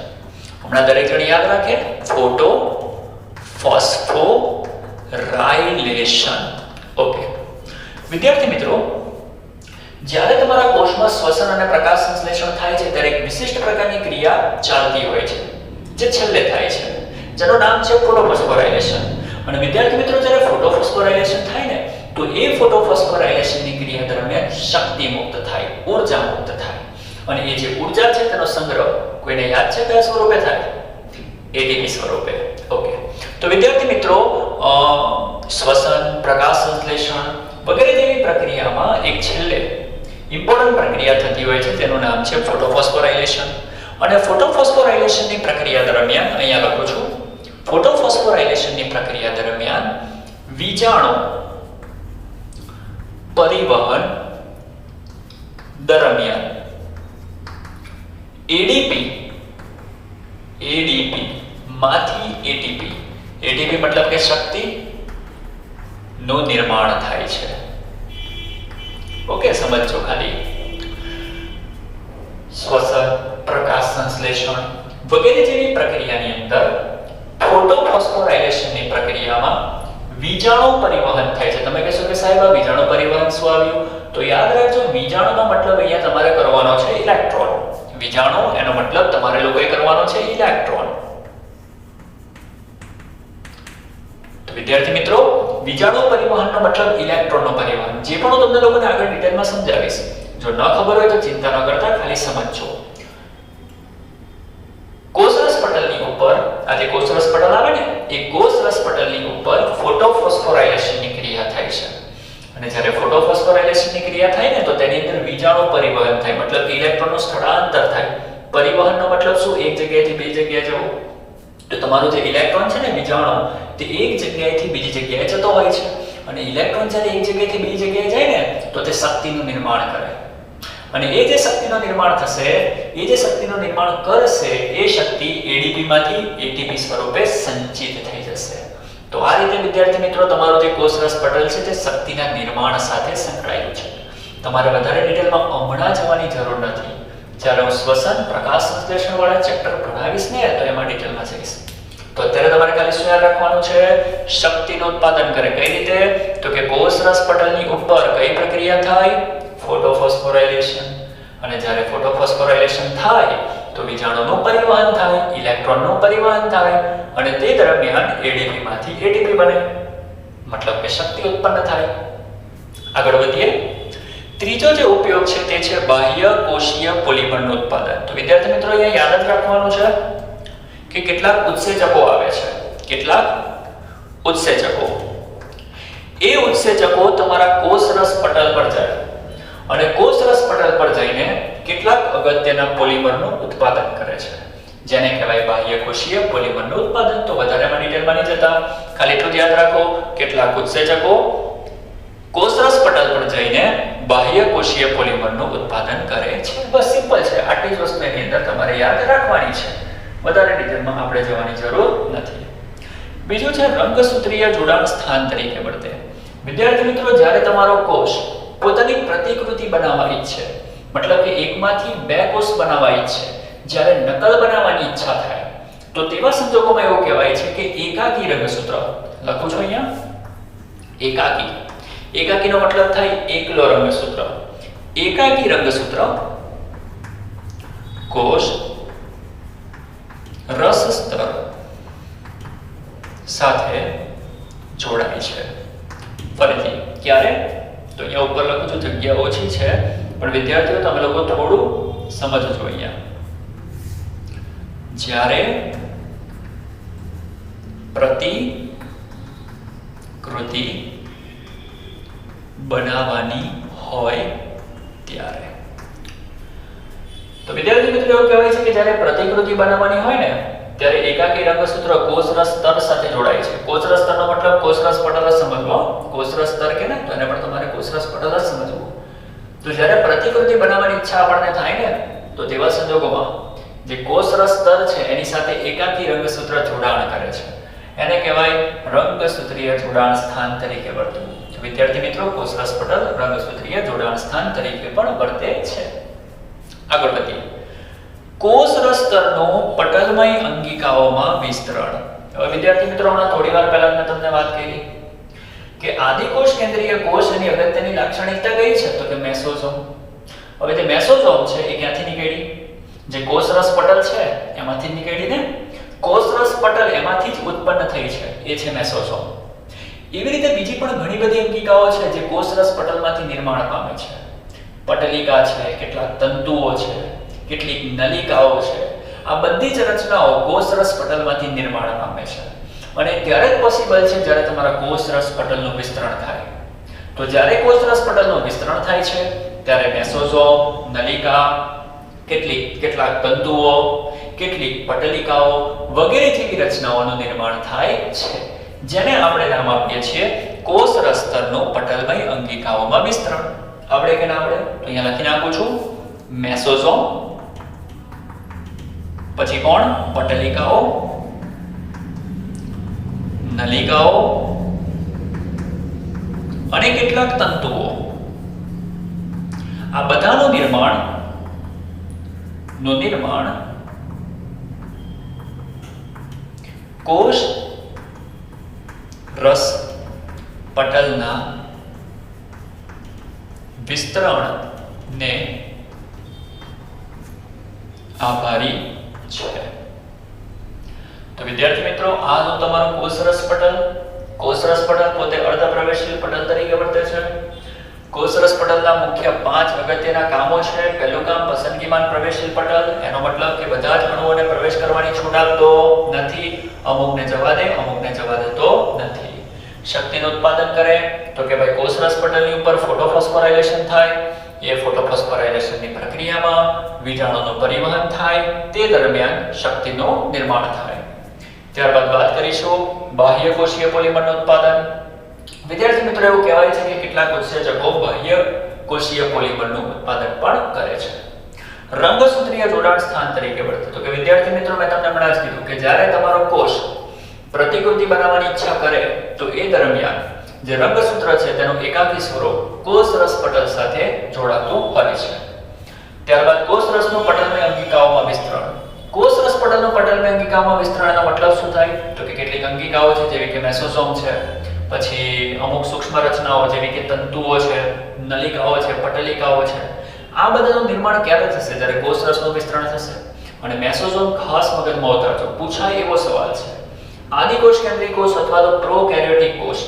હમણાં દરેક જણ યાદ રાખે, ફોટોફોસ્ફોરાઇલેશન. ઓકે વિદ્યાર્થી મિત્રો, જ્યારે તમારા કોષમાં શ્વસન અને પ્રકાશ સંશ્લેષણ થાય છે ત્યારે એક વિશિષ્ટ પ્રકારની ક્રિયા ચાલતી હોય છે જે છેલ્લે થાય છે, જેનું નામ છે ફોટોફોસ્ફોરાઇલેશન. અને વિદ્યાર્થી મિત્રો, જ્યારે ફોટોફોસ્ફોરાઇલેશન થાય ને તો એ ફોટોફોસ્ફોરાઇલેશનની ક્રિયા દરમિયાન શક્તિ મુક્ત થાય, ઊર્જા મુક્ત થાય. અને એ જે ઊર્જા છે તેનો સંગ્રહ કોઈને યાદ છે કયા સ્વરૂપે થાય? એટીપી સ્વરૂપે. ઓકે, તો વિદ્યાર્થી મિત્રો, શ્વસન, પ્રકાશ સંશ્લેષણ વગેરે જેવી પ્રક્રિયામાં એક છેલ્લે ઇમ્પોર્ટન્ટ પ્રક્રિયા થતી હોય છે તેનું નામ છે ફોટોફોસ્ફોરાઇલેશન. અને ફોટોફોસ્ફોરાઇલેશનની પ્રક્રિયા દરમિયાન અહીંયા લખું છું, ફોટોફોસ્ફોરાઇલેશનની પ્રક્રિયા દરમિયાન વીજાણુ પરિવહન દરમિયાન એડીપી માંથી એટીપી મતલબ કે શક્તિ નું નિર્માણ થાય છે. ઓકે, સમજો ખાલી. શ્વસન, પ્રકાશ સંશ્લેષણ વગેરે જેવી પ્રક્રિયાની અંદર ફોટોફોસ્ફોરાઇલેશનની પ્રક્રિયામાં વીજાણુ પરિવહન થાય છે. તમે કહેશો કે સાહેબ આ વીજાણુ પરિવહન શું આવ્યું? તો યાદ રાખજો, વીજાણુનો મતલબ અહીંયા તમારે કરવાનો છે ઇલેક્ટ્રોન. વીજાણુ એનો મતલબ તમારે લોકોએ કરવાનો છે ઇલેક્ટ્રોન. તો વિદ્યાર્થી મિત્રો, વીજાણુ પરિવહનનો મતલબ ઇલેક્ટ્રોનનો પરિવહન. જે પણ હું તમને લોકોને આગળ ડિટેલમાં સમજાવીશ. જો ન ખબર હોય તો ચિંતા ન કરતા, ખાલી સમજજો. કોષરસ પટલની ઉપર આ જે કોષરસ પટલ આવે ને, એ કોષરસ પટલની ઉપર ફોટોફોસ્ફોરાઇલેશનની ક્રિયા થાય છે. અને જ્યારે ફોટોફોસ્ફોરાઇલેશનની ક્રિયા થાય ને, તો તેની અંદર વીજાણુ પરિવહન થાય, મતલબ કે ઇલેક્ટ્રોનનું સ્થળાંતર થાય. પરિવહનનો મતલબ શું? એક જગ્યાએથી બીજી જગ્યાએ જવું. તો તમારો જે ઇલેક્ટ્રોન છે ને, વીજાણુ, તે એક જગ્યાએથી બીજી જગ્યાએ જતો હોય છે. અને ઇલેક્ટ્રોન જ્યારે એક જગ્યાએથી બીજી જગ્યાએ જાય ને, તો તે શક્તિનું નિર્માણ કરે. અને એ જે શક્તિનું નિર્માણ થશે, એ જે શક્તિનું નિર્માણ કરશે, એ શક્તિ એડીપી માંથી એટીપી સ્વરૂપે સંચિત થઈ જશે. તો આ રીતે વિદ્યાર્થી મિત્રો, તમારો જે કોષરસ પટલ છે તે શક્તિના નિર્માણ સાથે સંકળાયેલું છે. તમારે વધારે ડિટેલમાં હમણાં જવાની જરૂર નથી. જ્યારે હું શ્વસન, પ્રકાશ સંશ્લેષણ વાળા ચેપ્ટર ભણાવીશ ને, તો એમાં ડિટેલમાં જઈશ. તો અત્યારે તમારે ખાલી શું યાદ રાખવાનું છે? શક્તિનું ઉત્પાદન કરે. કઈ રીતે? તો કે કોષરસ પટલની ઉપર કઈ પ્રક્રિયા થાય? ફોટોફોસ્ફોરાઇલેશન. અને જ્યારે ફોટોફોસ્ફોરાઇલેશન થાય, તો વીજાણુનું પરિવહન થાય, ઇલેક્ટ્રોનનું પરિવહન થાય, અને તે દરમિયાન એડીપી માંથી એટીપી બને, મતલબ કે શક્તિ ઉત્પન્ન થાય. આગળ વધીએ. ત્રીજો જે ઉપયોગ છે તે છે બાહ્ય કોષીય પોલિમરનું ઉત્પાદન. તો વિદ્યાર્થી મિત્રો, અહીંયા યાદ જ રાખવાનું છે કે કેટલાક ઉત્સેચકો આવે છે. કેટલાક ઉત્સેચકો. એ ઉત્સેચકો તમારા કોષરસ પટલ પર જાય અને કોષરસ પટલ પર જઈને કેટલાક અગત્યના પોલિમરનું ઉત્પાદન કરે છે, જેને કહેવાય બાહ્ય કોષીય પોલિમરનું ઉત્પાદન. તો વધારેમાં ડિટેલમાં નહીં જતા, ખાલી એટલું યાદ રાખો, કેટલાક ઉત્સેચકો કોષરસ પટલ પર જઈને બાહ્ય કોષીય પોલિમરનું ઉત્પાદન કરે છે. બસ સિમ્પલ છે. આટલી જ વસ્તુ એની અંદર તમારે યાદ રાખવાની છે. વધારે ડિટેલમાં આપણે જવાની જરૂર નથી. બીજું છે રંગસૂત્રીય જોડાણ સ્થાન તરીકે વર્તે. વિદ્યાર્થી મિત્રો, જ્યારે તમારો કોષ પોતાની પ્રતિકૃતિ બનાવવા ઈચ્છે, મતલબ કે એકમાંથી બે કોષ બનાવવા ઈચ્છે, જ્યારે નકલ બનાવવાની ઈચ્છા થાય, તો તેવા સંજોગોમાં એવું કહેવાય છે કે એકાકી રંગસૂત્ર. લખું છું અહીંયા, એકાકી. એકાકીનો મતલબ થાય એકલો રંગસૂત્ર. એકાકી રંગસૂત્ર કોષ રસ સ્તર સાથે જોડાય છે. ફરીથી ક્યારે? તો અહીંયા ઉપર લખું છું, જગ્યા ઓછી છે, પણ વિદ્યાર્થીઓ તમે લોકો થોડું સમજજો. અહીંયા જ્યારે પ્રતિકૃતિ બનાવવાની હોય ત્યારે. તો વિદ્યાર્થી મિત્રો, એવું કહેવાય છે કે જ્યારે પ્રતિકૃતિ બનાવવાની હોય ને, ત્યારે એકાકી રંગસૂત્ર કોષરસ સ્તર સાથે જોડાય છે. કોષરસ સ્તરનો મતલબ કોષરસ પટલ જ સમજવો. કોષરસ સ્તર કે ને, તો એને પણ તમારે કોષરસ પટલ જ સમજવું. તો જ્યારે પ્રતિકૃતિ બનાવવાની ઈચ્છા આપણને થાય ને, તો તેવા સંજોગોમાં જે કોષરસ સ્તર છે એની સાથે એકાકી રંગસૂત્ર જોડાણ કરે છે. એને કહેવાય રંગસૂત્રીય જોડાણ સ્થાન તરીકે વર્તવું. વિદ્યાર્થી મિત્રો, કોષરસ પટલ રંગસૂત્રીય જોડાણ સ્થાન તરીકે પણ વર્તે છે. આગળ વધીએ. કોષરસ સ્તરનું પટલમય અંગિકાઓમાં વિસ્તરણ. હવે વિદ્યાર્થી મિત્રો, હમણાં થોડી વાર પહેલા મેં તમને વાત કરી કે આદિકોષ કેન્દ્રીય કોષ એની અગત્યની લાક્ષણિકતા કઈ છે? તો કે મેસોઝોમ. હવે જે મેસોઝોમ છે એ ક્યાંથી નીકળી? જે કોષરસ પટલ છે એમાંથી નીકળીને કોષરસ પટલ એમાંથી જ ઉત્પન્ન થઈ છે, એ છે મેસોઝોમ. એવી રીતે બીજી પણ ઘણી બધી અંગિકાઓ છે જે કોષરસ પટલમાંથી નિર્માણ પામે છે. પટલિકા છે, કેટલાક તંતુઓ છે, કેટલીક નલિકાઓ છે. આ બધી જ રચનાઓ કોષરસ પટલમાંથી નિર્માણ પામે છે. અને ત્યારે જ પોસિબલ છે જ્યારે તમારા કોષરસ પટલનું વિસ્તરણ થાય. તો જ્યારે કોષરસ પટલનું વિસ્તરણ થાય છે, ત્યારે મેસોઝોમ, નલિકા, કેટલાક તંતુઓ, કેટલીક પટલિકાઓ વગેરે જેવી રચનાઓનું નિર્માણ થાય છે, જેને આપણે નામ આપીએ છીએ કોષરસ સ્તરનું પટલમય અંગિકાઓમાં વિસ્તરણ. આપણે કે ના આપણે? તો અહીંયા લખી નાખું છું, મેસોઝોમ, પછી કોણ? પટલિકાઓ, નલિકાઓ અને કેટલાક તંતુઓ. આ બધાનું નિર્માણ કોષ રસ પટલના વિસ્તરણને આભારી છે. તો વિદ્યાર્થી મિત્રો, આનું તમારું કોષરસ પટલ. કોષરસ પટલ પોતે અર્ધ પ્રવેશશીલ પટલ તરીકે વર્તે છે. કોષરસ પટલના મુખ્ય 5 અગત્યના કામો છે. પહેલું કામ પસંદગીમાન પ્રવેશશીલ પટલ. એનો મતલબ કે બધા જ અણુઓને પ્રવેશ કરવાની છૂટ આપતો નથી. અમુકને જવા દે, અમુકને જવા દેતો નથી. શક્તિનું ઉત્પાદન કરે તો કે ભાઈ કોષરસ પટલની ઉપર ફોટોફોસ્ફોરાઇલેશન થાય. એ ફોટોફોસ્ફોરાઇલેશનની પ્રક્રિયામાં વીજાણુનું પરિવહન થાય. તે દરમિયાન શક્તિનું નિર્માણ થાય. ત્યારબાદ વાત કરીશું બાહ્ય કોષીય પોલિમરનું ઉત્પાદન. વિદ્યાર્થી મિત્રો, એવું કહેવાય છે કે કેટલાક ઉત્સેચકો બાહ્ય કોષીય પોલિમરનું ઉત્પાદન પણ કરે છે. રંગસૂત્રીય જોડાણ સ્થાન તરીકે વર્તે. તો કે વિદ્યાર્થી મિત્રો, મેં તમને હમણાં જ કીધું કે જ્યારે તમારો કોષ પ્રતિકૃતિ બનાવવાની ઈચ્છા કરે તો એ દરમિયાન જે રંગસૂત્ર છે તેનું એકાકી સ્વરૂપ કોષરસ પટલ સાથે જોડાતું હોય છે. ત્યારબાદ કોષરસનું પટલની અંગિકાઓમાં વિસ્તરણ. કોષરસ પટલનું પટલની અંગિકાઓમાં વિસ્તરણનો મતલબ શું થાય? તો કે કેટલીક અંગિકાઓ છે જેવી કે મેસોસોમ છે, પછી અમુક સૂક્ષ્મ રચનાઓ જેવી કે તંતુઓ છે, નલિકાઓ છે, પટલિકાઓ છે. આ બધાનું નિર્માણ ક્યારે થશે? જ્યારે કોષરસનું વિસ્તરણ થશે. અને મેસોસોમ ખાસ મગજમાં ઉતારજો, પૂછાય એવો સવાલ છે. આદિકોષ કેન્દ્રીય કોષ અથવા તો પ્રોકેરિયોટિક કોષ,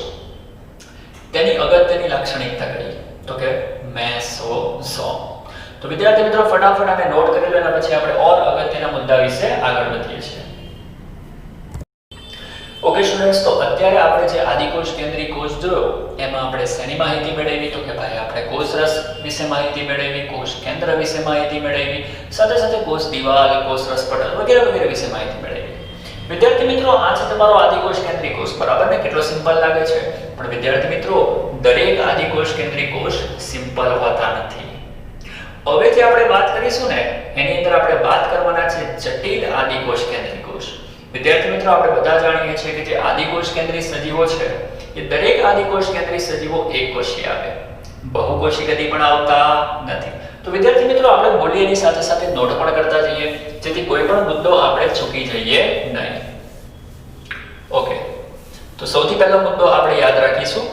તેની અગત્યની લાક્ષણિકતા કઈ? તો કે મેસોસોમ. તો વિદ્યાર્થી મિત્રો, ફટાફટ આને નોટ કરી લો અને પછી આપણે ઓર અગત્યના મુદ્દા વિશે આગળ વધીએ છીએ. ઓકે સ્ટુડન્ટ્સ, તો અત્યારે આપણે જે આદિકોષ કેન્દ્રીય કોષ જોયો એમાં આપણે શેની માહિતી મેળવી? તો કે ભાઈ આપણે કોષરસ વિશે માહિતી મેળવી, કોષ કેન્દ્ર વિશે માહિતી મેળવી, સાથે સાથે કોષ દિવાલ, કોષરસ પટલ વગેરે વગેરે વિશે માહિતી મેળવી. વિદ્યાર્થી મિત્રો, આ છે તમારો આદિકોષ કેન્દ્રીય કોષ. બરાબર ને? કેટલો સિમ્પલ લાગે છે. પણ વિદ્યાર્થી મિત્રો, દરેક આદિકોષ કેન્દ્રીય કોષ સિમ્પલ હોતા નથી. હવે જે આપણે વાત કરીશું ને એની અંદર આપણે વાત કરવાના છે જટિલ આદિકોષ કેન્દ્રીય કોષ. વિદ્યાર્થી મિત્રો, આપણે બધા જાણીએ છીએ કે જે આદિકોષ કેન્દ્રીય સજીવો છે એ દરેક આદિકોષ કેન્દ્રીય સજીવો એકકોષીય આવે, બહુકોષી કદી પણ આવતા નથી. તો વિદ્યાર્થી મિત્રો, આપણે બોલીએ એની સાથે સાથે નોટ પણ કરતા જઈએ જેથી કોઈ પણ મુદ્દો આપણે ચૂકી જઈએ નહીં. ઓકે, તો સૌથી પહેલો મુદ્દો આપણે યાદ રાખીશું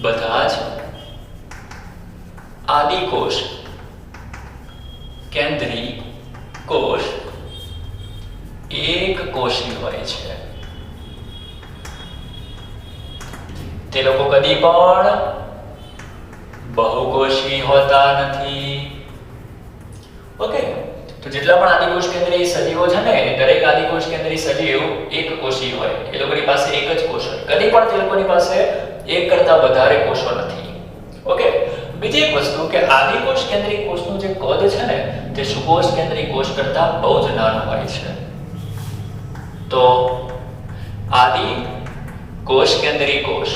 બધા જ આદિકોષ કેન્દ્રીય કોષ એક કોષી હોય છે. તે લોકો કદી પણ બહુકોષી હોતા નથી. ઓકે, તો જેટલા પણ આદિકોષ કેન્દ્રીય સજીવો છે ને દરેક આદિકોષ કેન્દ્રીય સજીવ એક કોષી હોય. એ લોકોની પાસે એક જ કોષ હોય. કદી પણ તે લોકોની પાસે એક કરતા વધારે કોષો નથી. ઓકે, બીજી એક વસ્તુ કે આદિકોષ કેન્દ્રીય કોષનું જે કદ છે ને તે સુકોષ કેન્દ્રીય કોષ કરતા બહુ જ નાનું હોય છે. તો આદિકોષ કેન્દ્રીય કોષ,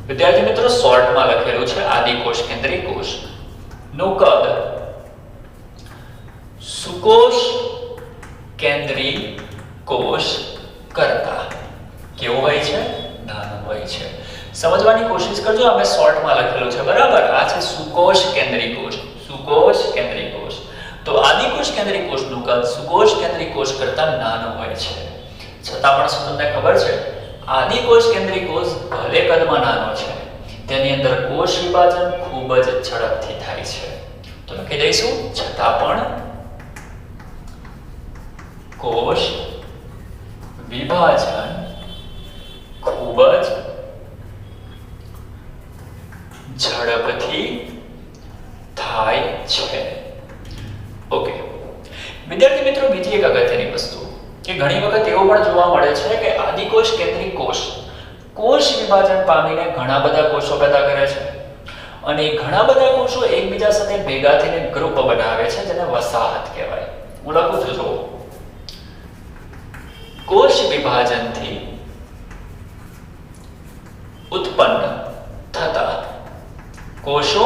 વિદ્યાર્થી મિત્રો શોર્ટમાં લખેલું છે આદિકોષ કેન્દ્રીય કોષ નું કદ સુકોષ કેન્દ્રીય કોષ કરતા કેવું હોય છે? નાનું હોય છે. સમજવાની કોશિશ કરજો, અમે શોર્ટમાં લખેલું છે. બરાબર? આ છે સુકોષ કેન્દ્રીય કોષ. સુકોષ કેન્દ્રીય કોષ. તો આદિકોષ કેન્દ્રીય કોષનું કદ સુકોષ કેન્દ્રીય કોષ કરતા નાનું હોય છે. છતાં પણ શું તમને ખબર છે? આદિકોષ કેન્દ્રીય કોષ ભલે કદમાં નાનો છે, તેની અંદર કોષ વિભાજન ખૂબ જ ઝડપથી થાય છે. તો લખી દઈશું છતાં પણ કોષ વિભાજન ખૂબ જ ઝડપથી થાય છે. ઓકે વિદ્યાર્થી મિત્રો, બીજી એક અગત્યની વસ્તુ કે ઘણી વખત એવું પણ જોવા મળે છે કે આદિકોષ કેન્દ્રીય કોષ કોષ વિભાજન પામીને ઘણા બધા કોષો પેદા કરે છે અને ઘણા બધા કોષો એકબીજા સાથે ભેગા થઈને ગ્રુપ બનાવે છે જેને વસાહત કહેવાય. હું લખું છું જો કોષ વિભાજનથી ઉત્પન્ન થતા કોષો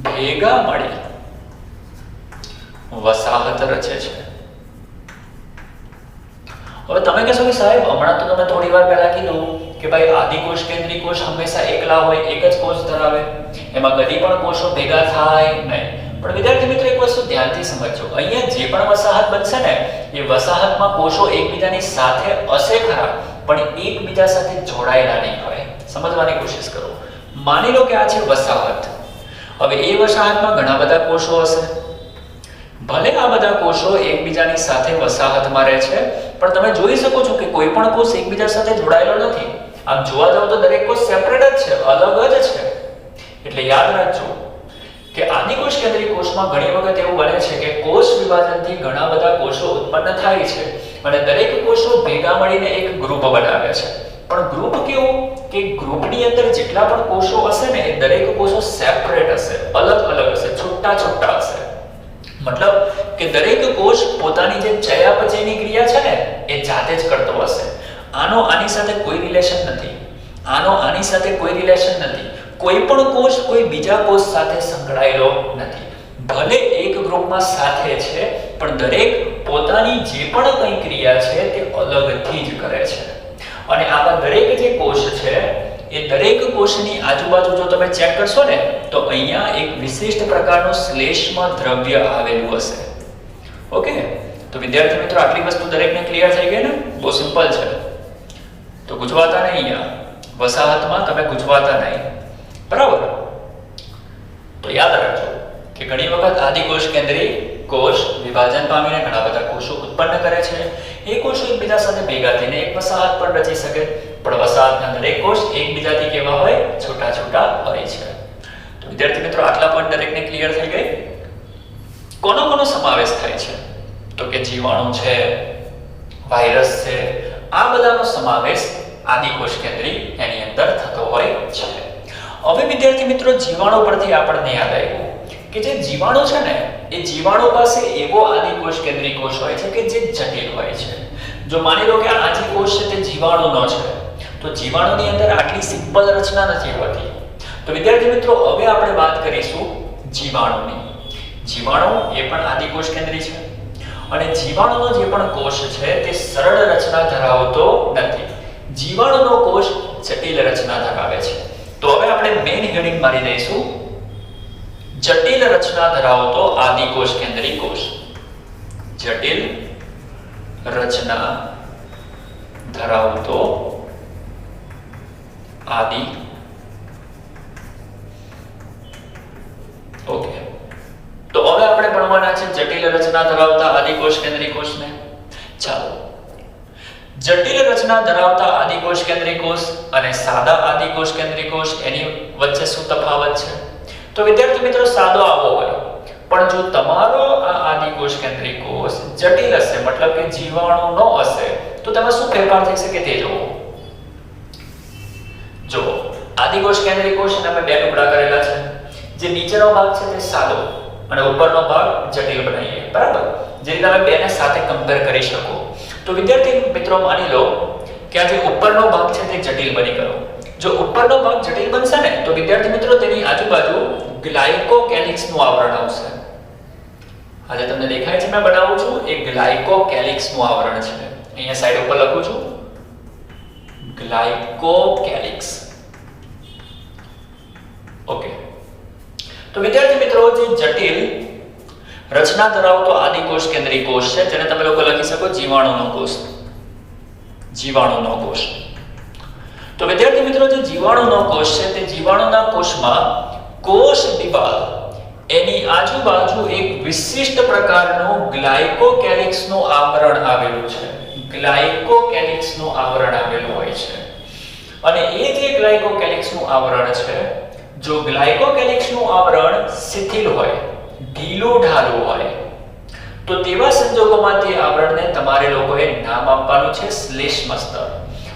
ભેગા મળી વસાહત રચે છે. હવે તમે કહેશો કે સાહેબ હમણાં તો તમે થોડી વાર પહેલા કીધું કે ભાઈ આદિકોષ કેન્દ્રીય કોષ હંમેશા એકલા હોય, એક જ કોષ ધરાવે, એમાં કદી પણ કોષો ભેગા થાય નહીં. પણ વિદ્યાર્થી મિત્રો એક વસ્તુ ધ્યાનથી સમજજો, અહીંયા જે પણ વસાહત બનશે ને એ વસાહતમાં કોષો એકબીજાની સાથે હશે ખરા, પણ એકબીજા સાથે જોડાયેલા નહીં હોય. સમજવાની કોશિશ કરો. માની લો કે આ છે વસાહત. હવે એ વસાહતમાં ઘણા બધા કોષો હશે. ભલે આ બધા કોષો એકબીજાની સાથે વસાહતમાં રહે છે, પણ તમે જોઈ શકો છો કે કોઈ પણ કોષ એકબીજા સાથે જોડાયેલો નથી. આમ જોવા જાવ તો દરેક કોષ સેપરેટ જ છે, અલગ જ છે. એટલે યાદ રાખજો કે આદિકોષ કેન્દ્રીય કોષમાં ઘણી વખત એવું બને છે કે કોષ વિભાજનથી ઘણા બધા કોષો ઉત્પન્ન થાય છે અને દરેક કોષો ભેગા મળીને એક ગ્રુપ બનાવે છે. પણ ગ્રુપ કેવું કે ગ્રુપની અંદર જેટલા પણ કોષો હશે ને એ દરેક કોષો સેપરેટ હશે, અલગ અલગ હશે, છૂટા છૂટા હશે. મતલબ કે દરેક કોષ પોતાની જે ચયાપચયની ક્રિયા છે ને એ જાતે જ કરતો હશે. આનો આની સાથે કોઈ રિલેશન નથી. આનો આની સાથે કોઈ રિલેશન નથી. કોઈ પણ કોષ કોઈ બીજા કોષ સાથે સંકળાયેલો નથી. ભલે એક ગ્રુપમાં સાથે છે, પણ દરેક પોતાની જે પણ કંઈ ક્રિયા છે તે અલગથી જ કરે છે. અને આવા દરેક જે કોષ છે એ દરેક કોષની આજુબાજુ જો તમે ચેક કરશો ને તો અહીંયા એક વિશિષ્ટ પ્રકારનું શ્લેષ્મ દ્રવ્ય આવેલું હશે. ઓકે, તો વિદ્યાર્થી મિત્રો આટલી વસ્તુ દરેકને ક્લિયર થઈ ગઈ ને? બહુ સિમ્પલ છે. તો ગુજવાતા નહીં, અહીંયા વસાહતમાં તમે ગુજવાતા નહીં, બરાબર? તો યાદ રાખજો કે ઘણી વખત આદિકોષ કેન્દ્રીય કોષ વિભાજન પામીને ઘણા બધા કોષો ઉત્પન્ન કરે છે. એ કોષો એકબીજા સાથે ભેગા થઈને એક વસાહત પણ રચી શકે, પણ વસાહતના દરેક કોષ એકબીજાથી કેવા હોય? છૂટા છૂટા હોય છે. તો વિદ્યાર્થી મિત્રો આટલા પોઈન્ટ દરેકને ક્લિયર થઈ ગઈ. કોનો સમાવેશ થાય છે? તો કે જીવાણુ છે, વાયરસ છે, આ બધાનો સમાવેશ આદિકોષ કેન્દ્રીય એની અંદર થતો હોય છે. હવે વિદ્યાર્થી મિત્રો જીવાણુ પરથી આપણને યાદ આવ્યું કે જે જીવાણુ છે ને એ જીવાણુ પાસે એવો આદિકોષ કેન્દ્રીય કોષ હોય છે કે જે જટિલ હોય છે. જો માની લો કે આ જે કોષ છે તે જીવાણુનો છે, તો જીવાણુની અંદર આટલી સિમ્પલ રચના નથી હોતી. તો વિદ્યાર્થી મિત્રો હવે આપણે વાત કરીશું જીવાણુની. જીવાણુ એ પણ આદિકોષ કેન્દ્રીય છે અને જીવાણુનો જે પણ કોષ છે તે સરળ રચના ધરાવતો નથી. જીવાણુનો કોષ જટિલ રચના ધરાવે છે. તો હવે આપણે મેઇન હેડિંગ મારી દઈશું જટિલ રચના ધરાવતો આદિકોષ કેન્દ્રીય કોષ. જટિલ રચના ધરાવતો આદિ. ઓકે, તો હવે આપણે ભણવાના છે જટિલ રચના ધરાવતા આદિકોષ કેન્દ્રીય કોષને. ચાલો, જટિલ રચના ધરાવતા આદિકોષ કેન્દ્રીય કોષ અને સાદા આદિકોષ કેન્દ્રીય કોષ એની વચ્ચે શું તફાવત છે? તો વિદ્યાર્થી મિત્રો સાદો આવો હોય, પણ જો તમારો આ આદિકોષ કેન્દ્રીય કોષ જટિલ હશે, મતલબ કે જીવાણુનો હશે, તો તેમાં શું ફેરફાર થઈ શકે તે જુઓ. જો આદિકોષ કેન્દ્રીય કોષ અમે બે ટુકડા કરેલા છે. જે નીચેનો ભાગ છે તે સાદો અને ઉપરનો ભાગ જટિલ બનાવીએ, બરાબર? જે તમે બેને સાથે કમ્પેર કરી શકો. તો વિદ્યાર્થી મિત્રો માની લો કે આ જે ઉપરનો ભાગ છે તે જટિલ બની ગયો. જો ઉપરનો ભાગ જટિલ બનશે ને તો વિદ્યાર્થી મિત્રો તેની આજુબાજુ ગ્લાયકોકેલિક્સ નું આવરણ આવશે. આજે તમને દેખાય છે મેં બનાવું છું એ ગ્લાયકોકેલિક્સ નું આવરણ છે. અહીંયા સાઈડ ઉપર લખું છું ગ્લાયકોકેલિક્સ. ઓકે, તો વિદ્યાર્થી મિત્રો જે જટિલ રચના ધરાવતો આદિકોષ કેન્દ્રીય કોષ છે જેને તમે લોકો લખી શકો જીવાણુનો કોષ. જીવાણુનો કોષ. તો વિદ્યાર્થી મિત્રો જે જીવાણુનો કોષ છે તે જીવાણુના કોષમાં કોષ દિવાલ એની આજુબાજુ એક વિશિષ્ટ પ્રકારનું ગ્લાયકોકેલિક્સ નું આવરણ આવેલું છે. ગ્લાયકોકેલિક્સ નું આવરણ આવેલું હોય છે. અને એ જે ગ્લાયકોકેલિક્સ નું આવરણ છે, જો ગ્લાયકોકેલિક્સ નું આવરણ શિથિલ હોય, ઢીલું ઢાલું હોય, તો તેવા સંજોગોમાં તે આવરણને તમારે લોકોએ નામ આપવાનું છે શ્લેષ્મ સ્તર.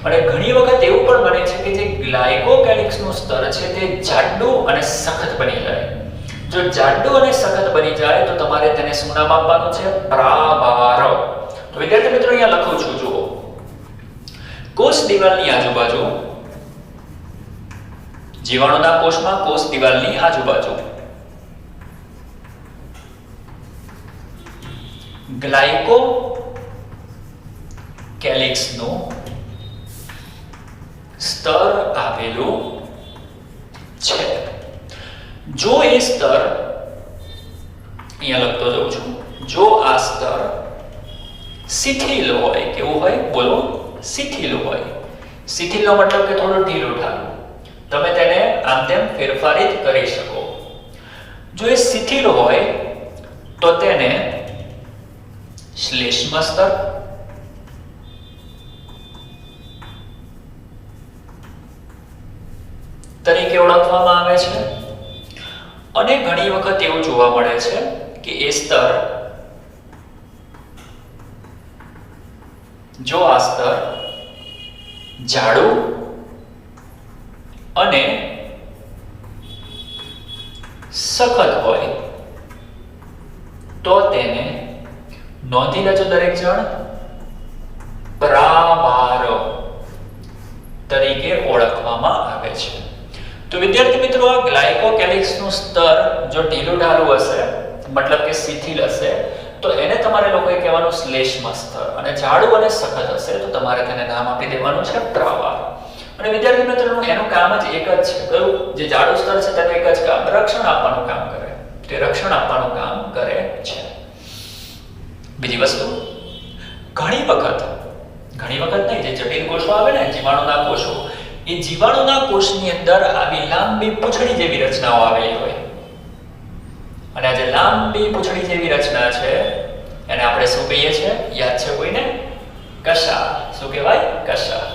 અને ઘણી વખત એવું પણ બને છે કે જે ગ્લાયકોકેલિક્સ નું સ્તર છે તે જાડું અને સખત બની જાય. જો જાડું અને સખત બની જાય તો તમારે તેને શું નામ આપવાનું છે? પ્રાવાર. તો વિદ્યાર્થી મિત્રો અહીંયા લખું છું, જુઓ. કોષ દિવાલની આજુબાજુ, જીવાણુના કોષમાં કોષ દિવાલની આજુબાજુ ગ્લાયકોકેલિક્સ નું સ્તર આવેલું છે. જો એ સ્તર અહીંયા લખતો જાઉં છું. જો આ સ્તર શિથિલ હોય, કેવું હોય બોલો? શિથિલ હોય. શિથિલનો મતલબ કે થોડું ઢીલું ઢાલું, તમે તેને આમ તેમ ફેરફારિત કરી શકો. જો એ શિથિલ હોય તો તેને શ્લેષ્મ સ્તર તરીકે ઓળખવામાં આવે છે. અને ઘણી વખત એવું જોવા મળે છે કે એ સ્તર, જો આ સ્તર જાડું અને સખત હોય તો તેને નોંધી લેજો દરેક જણ, પ્રાવાર તરીકે ઓળખવામાં આવે છે. તો વિદ્યાર્થી મિત્રો, આ ગ્લાયકોકેલિક્સ નું સ્તર જો ઢીલું ઢાલું હશે, મતલબ કે શિથિલ હશે, તો એને તમારે લોકોએ કહેવાનું શ્લેષ્મ સ્તર, અને જાડું અને સખત હશે તો તમારે તેને નામ આપી દેવાનું છે પ્રાવાર. અને વિદ્યાર્થી મિત્રો, એનું કામ જ એક જ છે. કયું? જે જાડું સ્તર છે તેનું એક જ કામ, રક્ષણ આપવાનું કામ કરે. તે રક્ષણ આપવાનું કામ કરે છે. બીજી વસ્તુ, ઘણી વખત નહીં, જે જટિલ કોષો આવે ને, જીવાણુના કોષો, એ જીવાણુના કોષની અંદર આવી લાંબી પૂંછડી જેવી રચનાઓ આવેલી હોય. અને આ જે લાંબી પૂંછડી જેવી રચના છે એને આપણે શું કહીએ છીએ? યાદ છે કોઈને? કશા. શું કહેવાય? કશા.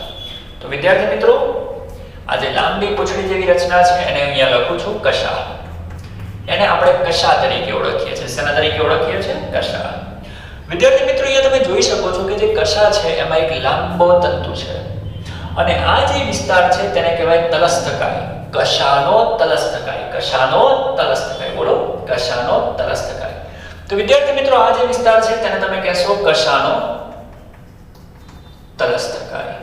તો વિદ્યાર્થી મિત્રો, આ જે લાંબી પૂંછડી જેવી રચના છે એને અહીંયા લખું છું કશા. એને આપણે કશા તરીકે ઓળખીએ છીએ. શેના તરીકે ઓળખીએ છીએ? કશા. વિદ્યાર્થી મિત્રો, અહીંયા તમે જોઈ શકો છો કે જે કશા છે એમાં એક લાંબો તંતુ છે, અને આ જે વિસ્તાર છે તેને કહેવાય તલસ્થકાય. કશાનો તલસ્થકાય. કશાનો તલસ્થકાય. બોલો, કશાનો તલસ્થકાય. તો વિદ્યાર્થી મિત્રો, આ જે વિસ્તાર છે તેને તમે કહેશો કશાનો તલસ્થકાય.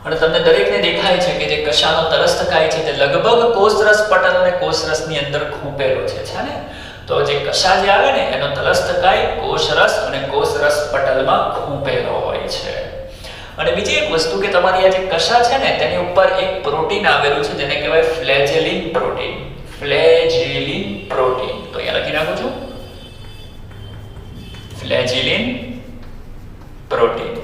અને તમને દરેકને દેખાય છે કે જે કશાનો તલસ્થકાય છે તે લગભગ કોષરસ પટલ અને કોષરસની અંદર ખૂંપેલો છે ને? તો જે કશા જે આવે ને એનો તલસ્થકાય કોષરસ અને કોષરસ પટલમાં ખૂંપેલો હોય છે. અને બીજી એક વસ્તુ કે તમારી આ જે કશા છે ને તેની ઉપર એક પ્રોટીન આવેલું છે જેને કહેવાય ફ્લેજેલિન પ્રોટીન. ફ્લેજેલિન પ્રોટીન. તો અહીંયા લખી નાખું છું, ફ્લેજેલિન પ્રોટીન.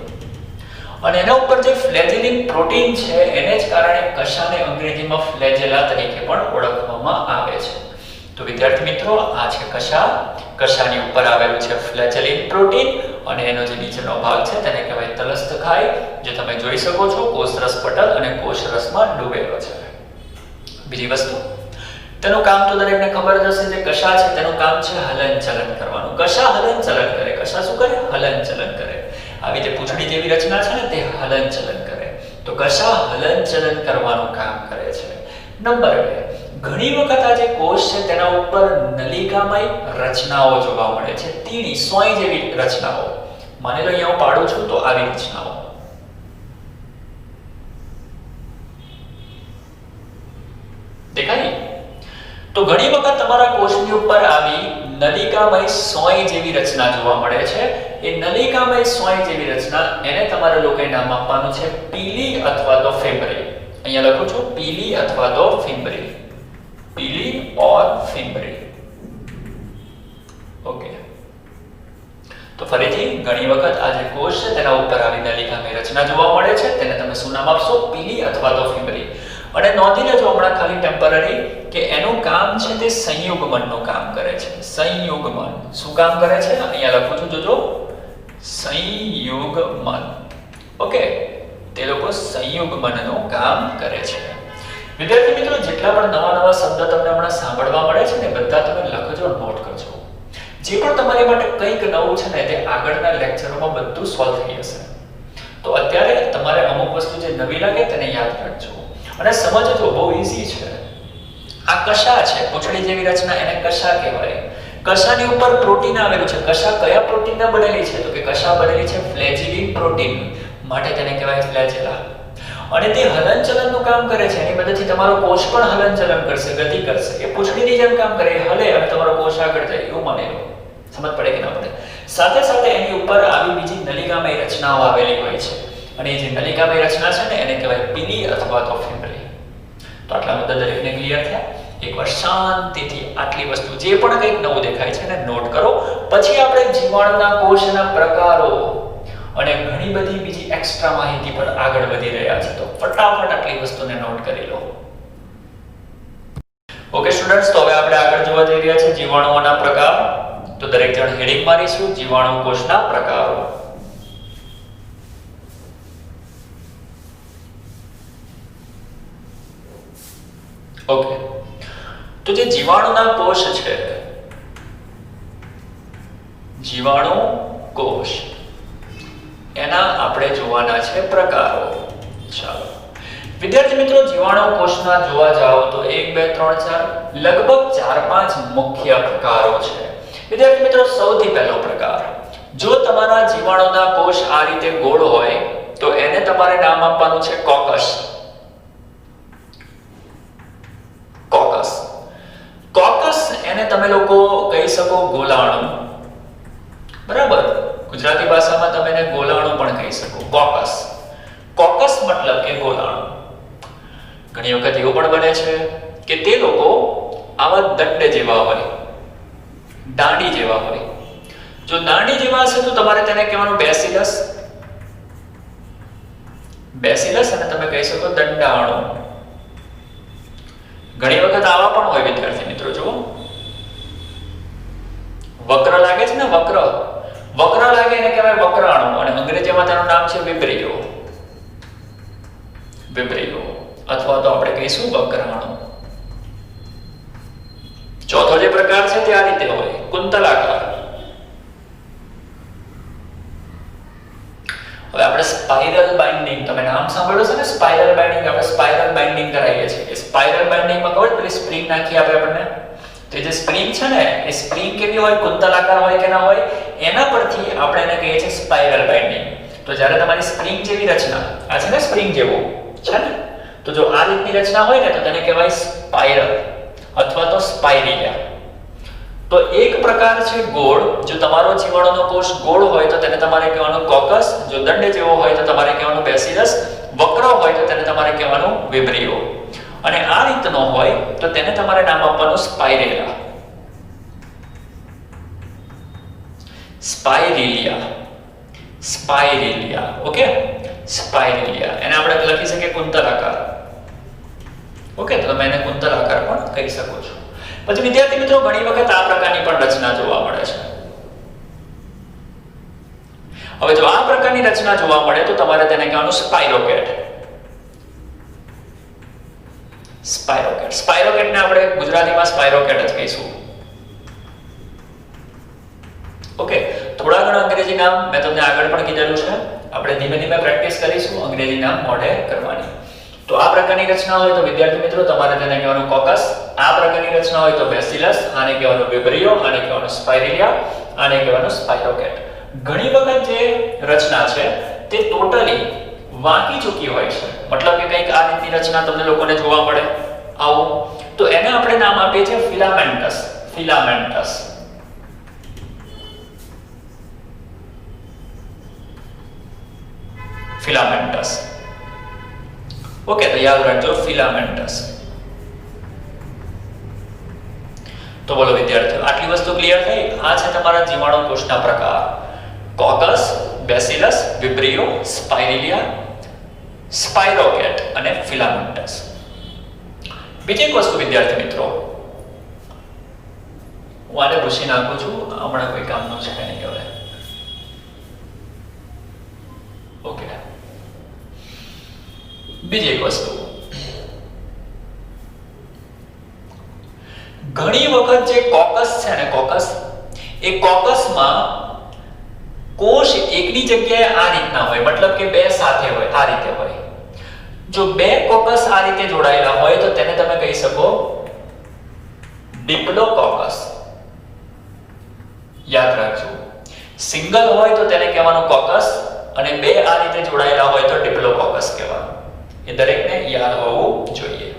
અને એના ઉપર જે ફ્લેજેલિન પ્રોટીન છે એને જ કારણે કશાને અંગ્રેજીમાં ફ્લેજેલા તરીકે પણ ઓળખવામાં આવે છે. તો વિદ્યાર્થી મિત્રો, આ છે કશા. કશાની ઉપર આવેલું છે ફ્લેજેલિન પ્રોટીન, અને એનો જે નીચેનો ભાગ છે તેને કહેવાય તલસ્થકાય, જે તમે જોઈ શકો છો કોષરસ પટલ અને કોષરસમાં ડૂબેલો છે. બીજી વસ્તુ, તેનું કામ તો દરેકને ખબર જ હશે. જે કશા છે તેનું કામ છે હલનચલન કરવાનું. કશા હલનચલન કરે. કશા શું કરે? હલનચલન કરે. આવી જે પૂંછડી જેવી રચના છે ને તે હલનચલન કરે. તો કશા હલનચલન કરવાનું કામ કરે છે. નંબર 2, ઘણી વખત આ જે કોષ છે તેના ઉપર નલિકામય રચનાઓ જોવા મળે છે. તીણી સોય જેવી રચનાઓ. માની લો અહીંયા હું પાડું છું તો આવી રચનાઓ. દેખાય? તો ઘણી વખત તમારા કોષની ઉપર આવી નલિકામય સોય જેવી રચના જોવા મળે છે. એ નલિકામય સોય જેવી રચના, એને તમારે લોકોએ નામ આપવાનું છે પીલી અથવા તો ફિમ્બરી. અહીંયા લખું છું પીલી અથવા તો ફિમ્બરી. પીલી ઓર ફિમ્બરી. ઓકે. તો ફરીથી ઘણી વખત આ જે કોષ છે તેના ઉપર આવી નલિકામય રચના જોવા મળે છે, તેને તમે શું નામ આપશો? પીલી અથવા તો ફિમ્બરી. અને નોંધી લેજો હમણાં ખાલી ટેમ્પરરી કે એનું કામ છે તે સંયુગ્મનનું કામ કરે છે. સંયુગ્મન. શું કામ કરે છે? અહીંયા લખું છું, જોજો, સંયુગ્મન. ઓકે. તે લોકો સંયુગ્મનનું કામ કરે છે. વિદ્યાર્થી મિત્રો, જેટલા પણ નવા શબ્દ તમને હમણાં સાંભળવા મળે છે ને બધા તમે લખજો, નોટ કરજો. જે પણ તમારી માટે કંઈક નવું છે ને તે આગળના લેક્ચરોમાં બધું સોલ્વ થઈ જશે. તો અત્યારે તમારે અમુક વસ્તુ જે નવી લાગે તેને યાદ રાખજો અને સમજજો. બહુ ઈઝી છે. આ કશા છે, પૂંછડી જેવી રચના, એને કશા કહેવાય. કશાની ઉપર પ્રોટીન આવેલું છે. કશા કયા પ્રોટીનના બનેલી છે? તો કે કશા બનેલી છે ફ્લેજેલિન પ્રોટીન, માટે તેને કહેવાય ફ્લેજેલા. અને તે હલનચલનનું કામ કરે છે. એની મદદથી તમારો કોષ પણ હલનચલન કરશે, ગતિ કરશે. એ પૂંછડીની જેમ કામ કરે, હલે અને તમારો કોષ આગળ જાય, એવું માની લો. સમજ પડે કે ના પડે? સાથે સાથે એની ઉપર આવી બીજી નલિકામય રચનાઓ આવેલી હોય છે, અને એ જે નલિકામય રચના છે ને એને કહેવાય પીલી અથવા તો ફિમ્બરી. તો આટલા મુદ્દા દરેકને ક્લિયર થયા. એકવાર શાંતિથી આટલી વસ્તુ જે પણ કંઈક નવું દેખાય છે એને નોટ કરો. પછી આપણે જીવાણુના કોષના પ્રકારો અને ઘણી બધી બીજી એક્સ્ટ્રા માહિતી પર આગળ વધી રહ્યા છે. તો ફટાફટ આટલી વસ્તુને નોટ કરી લો. ઓકે સ્ટુડન્ટ્સ, તો હવે આપણે આગળ જોવા જઈ રહ્યા છે જીવાણુઓના પ્રકાર. તો દરેક જણ હેડિંગ મારીશું જીવાણુ કોષના પ્રકારો. ઓકે, તો જે જીવાણુના કોષ છે, જીવાણુ કોષ, એના આપણે જોવાના છે પ્રકારો. ચાલો વિદ્યાર્થી મિત્રો, જીવાણુ કોષના જોવા જાઓ તો 1 2 3 4 લગભગ 4-5 મુખ્ય પ્રકારો છે. વિદ્યાર્થી મિત્રો, સૌથી પહેલો પ્રકાર, જો તમારા જીવાણુના કોષ આ રીતે ગોળ હોય તો એને તમારે નામ આપવાનું છે કોકસ. કોકસ કોકસ એને તમે લોકો કહી શકો ગોલાણુ. બરાબર, ગુજરાતી ભાષામાં તમે એને ગોલાણુ પણ કહી શકો. કોકસ, કોકસ મતલબ કે ગોલાણુ. ઘણી વખત એવું પણ બને છે કે તે લોકો આવા દંડ જેવા હોય, દાંડી જેવા હોય. જો દાંડી જેવા હશે તો તમારે તેને કહેવાનું બેસિલસ. બેસિલસ અને તમે કહી શકો દંડાણુ. ઘણી વખત આવા પણ હોય વિદ્યાર્થી મિત્રો, જુઓ વક્ર લાગે છે ને, વક્ર લાગે એને કહેવાય વક્રાણુ અને અંગ્રેજીમાં તેનું નામ છે વિબ્રિયો. વિબ્રિયો અથવા તો આપણે કહીશું વક્રાણુ. ચોથો જે પ્રકાર છે તે આ રીતે હોય, કુંતલાકાર. હવે આપણે સ્પાઇરલ બાઇન્ડિંગ, તમે નામ સાંભળ્યું છે ને સ્પાઇરલ બાઇન્ડિંગ. આપણે સ્પાઇરલ બાઇન્ડિંગ કરાવીએ છીએ. સ્પાઇરલ બાઇન્ડિંગમાં ખબર પેલી સ્પ્રિંગ નાખી આપે આપણને, તો જે સ્પ્રિંગ છે ને એ સ્પ્રિંગ કેવી હોય, કુંતલાકાર હોય કે ના હોય, એના પરથી આપણે એને કહીએ છીએ સ્પાઇરલ બાઇન્ડિંગ. તો જ્યારે તમારી સ્પ્રિંગ જેવી રચના, આ છે ને સ્પ્રિંગ જેવું છે ને, તો જો આ રીતની રચના હોય ને તો તેને કહેવાય સ્પાઇરલ અથવા તો સ્પાઇરિલિયા. તો એક પ્રકાર છે ગોળ. જો તમારો જીવાણુનો કોષ ગોળ હોય તો તેને તમારે કહેવાનું કોકસ. જો દંડ જેવો હોય તો તમારે કહેવાનું બેસિલસ. વક્ર હોય તો તેને તમારે કહેવાનું વિબ્રિયો. અને આ રીતનો હોય તો તેને તમારે નામ આપવાનું સ્પાઇરેલા. સ્પાઇરિલિયા. સ્પાઇરિલિયા. ઓકે, સ્પાઇરિલિયા. એને આપણે લખી શકીએ કુંતલાકાર. ઓકે, તો તમે એને કુંતલાકાર પણ કહી શકો છો. પછી વિદ્યાર્થી મિત્રો, ઘણી વખત આ પ્રકારની પણ રચના જોવા મળે છે. હવે જો આ પ્રકારની રચના જોવા મળે તો તમારે તેને કહેવાનું સ્પાઇરોકેટ. સ્પાઇરોકેટ. સ્પાઇરોકેટને આપણે ગુજરાતીમાં સ્પાઇરોકેટ જ કહીશું. ઓકે, થોડા ઘણા અંગ્રેજી નામ મેં તમને આગળ પણ કીધેલું છે. આપણે ધીમે ધીમે પ્રેક્ટિસ કરીશું અંગ્રેજી નામ મોઢે કરવાની. તો આ પ્રકારની રચના હોય તો વિદ્યાર્થી મિત્રો તમારે તેને કહેવાનું કોકસ. આ પ્રકારની રચના હોય તો બેસિલસ, આને કહેવાનું વિબ્રિયો, આને કહેવાનું સ્પાઇરિલિયા, આને કહેવાનું સ્પાઇરોકેટ. ઘણી વખત જે રચના છે તે ટોટલી વાંકી ચૂકી હોય છે, મતલબ કે કંઈક આ રીતની રચના તમને લોકોને જોવા મળે આવું, તો એને આપણે નામ આપીએ છીએ ફિલામેન્ટસ. ફિલામેન્ટસ. ફિલામેન્ટસ. ઓકે, તો યાદ રાખજો ફિલામેન્ટસ. તો બોલો વિદ્યાર્થીઓ, આટલી વસ્તુ ક્લિયર થઈ? આ છે તમારા જીવાણુ કોષના પ્રકાર: કોકસ, બેસિલસ, વિબ્રિયો, સ્પાઇરિલિયા, સ્પાઇરોકેટ અને ફિલામેન્ટસ. બીજી એક વસ્તુ વિદ્યાર્થી મિત્રો, હું આને ભૂસી નાખું છું, હમણાં કોઈ કામનું છે કે નહીં હવે. ઓકે, બીજી એક વસ્તુ, ઘણી વખત જે કોકસ છે ને, કોકસ, એ કોકસમાં કોષ એકની જગ્યાએ આ રીતના હોય, મતલબ કે બે સાથે હોય, આ રીતે હોય. જો બે કોકસ આ રીતે જોડાયેલા હોય તો તેને તમે કહી શકો ડિપ્લોકોકસ. યાદ રાખજો, સિંગલ હોય તો તેને કહેવાનું કોકસ અને બે આ રીતે જોડાયેલા હોય તો ડિપ્લોકોકસ કહેવાનું. એ દરેકને યાદ હોવું જોઈએ.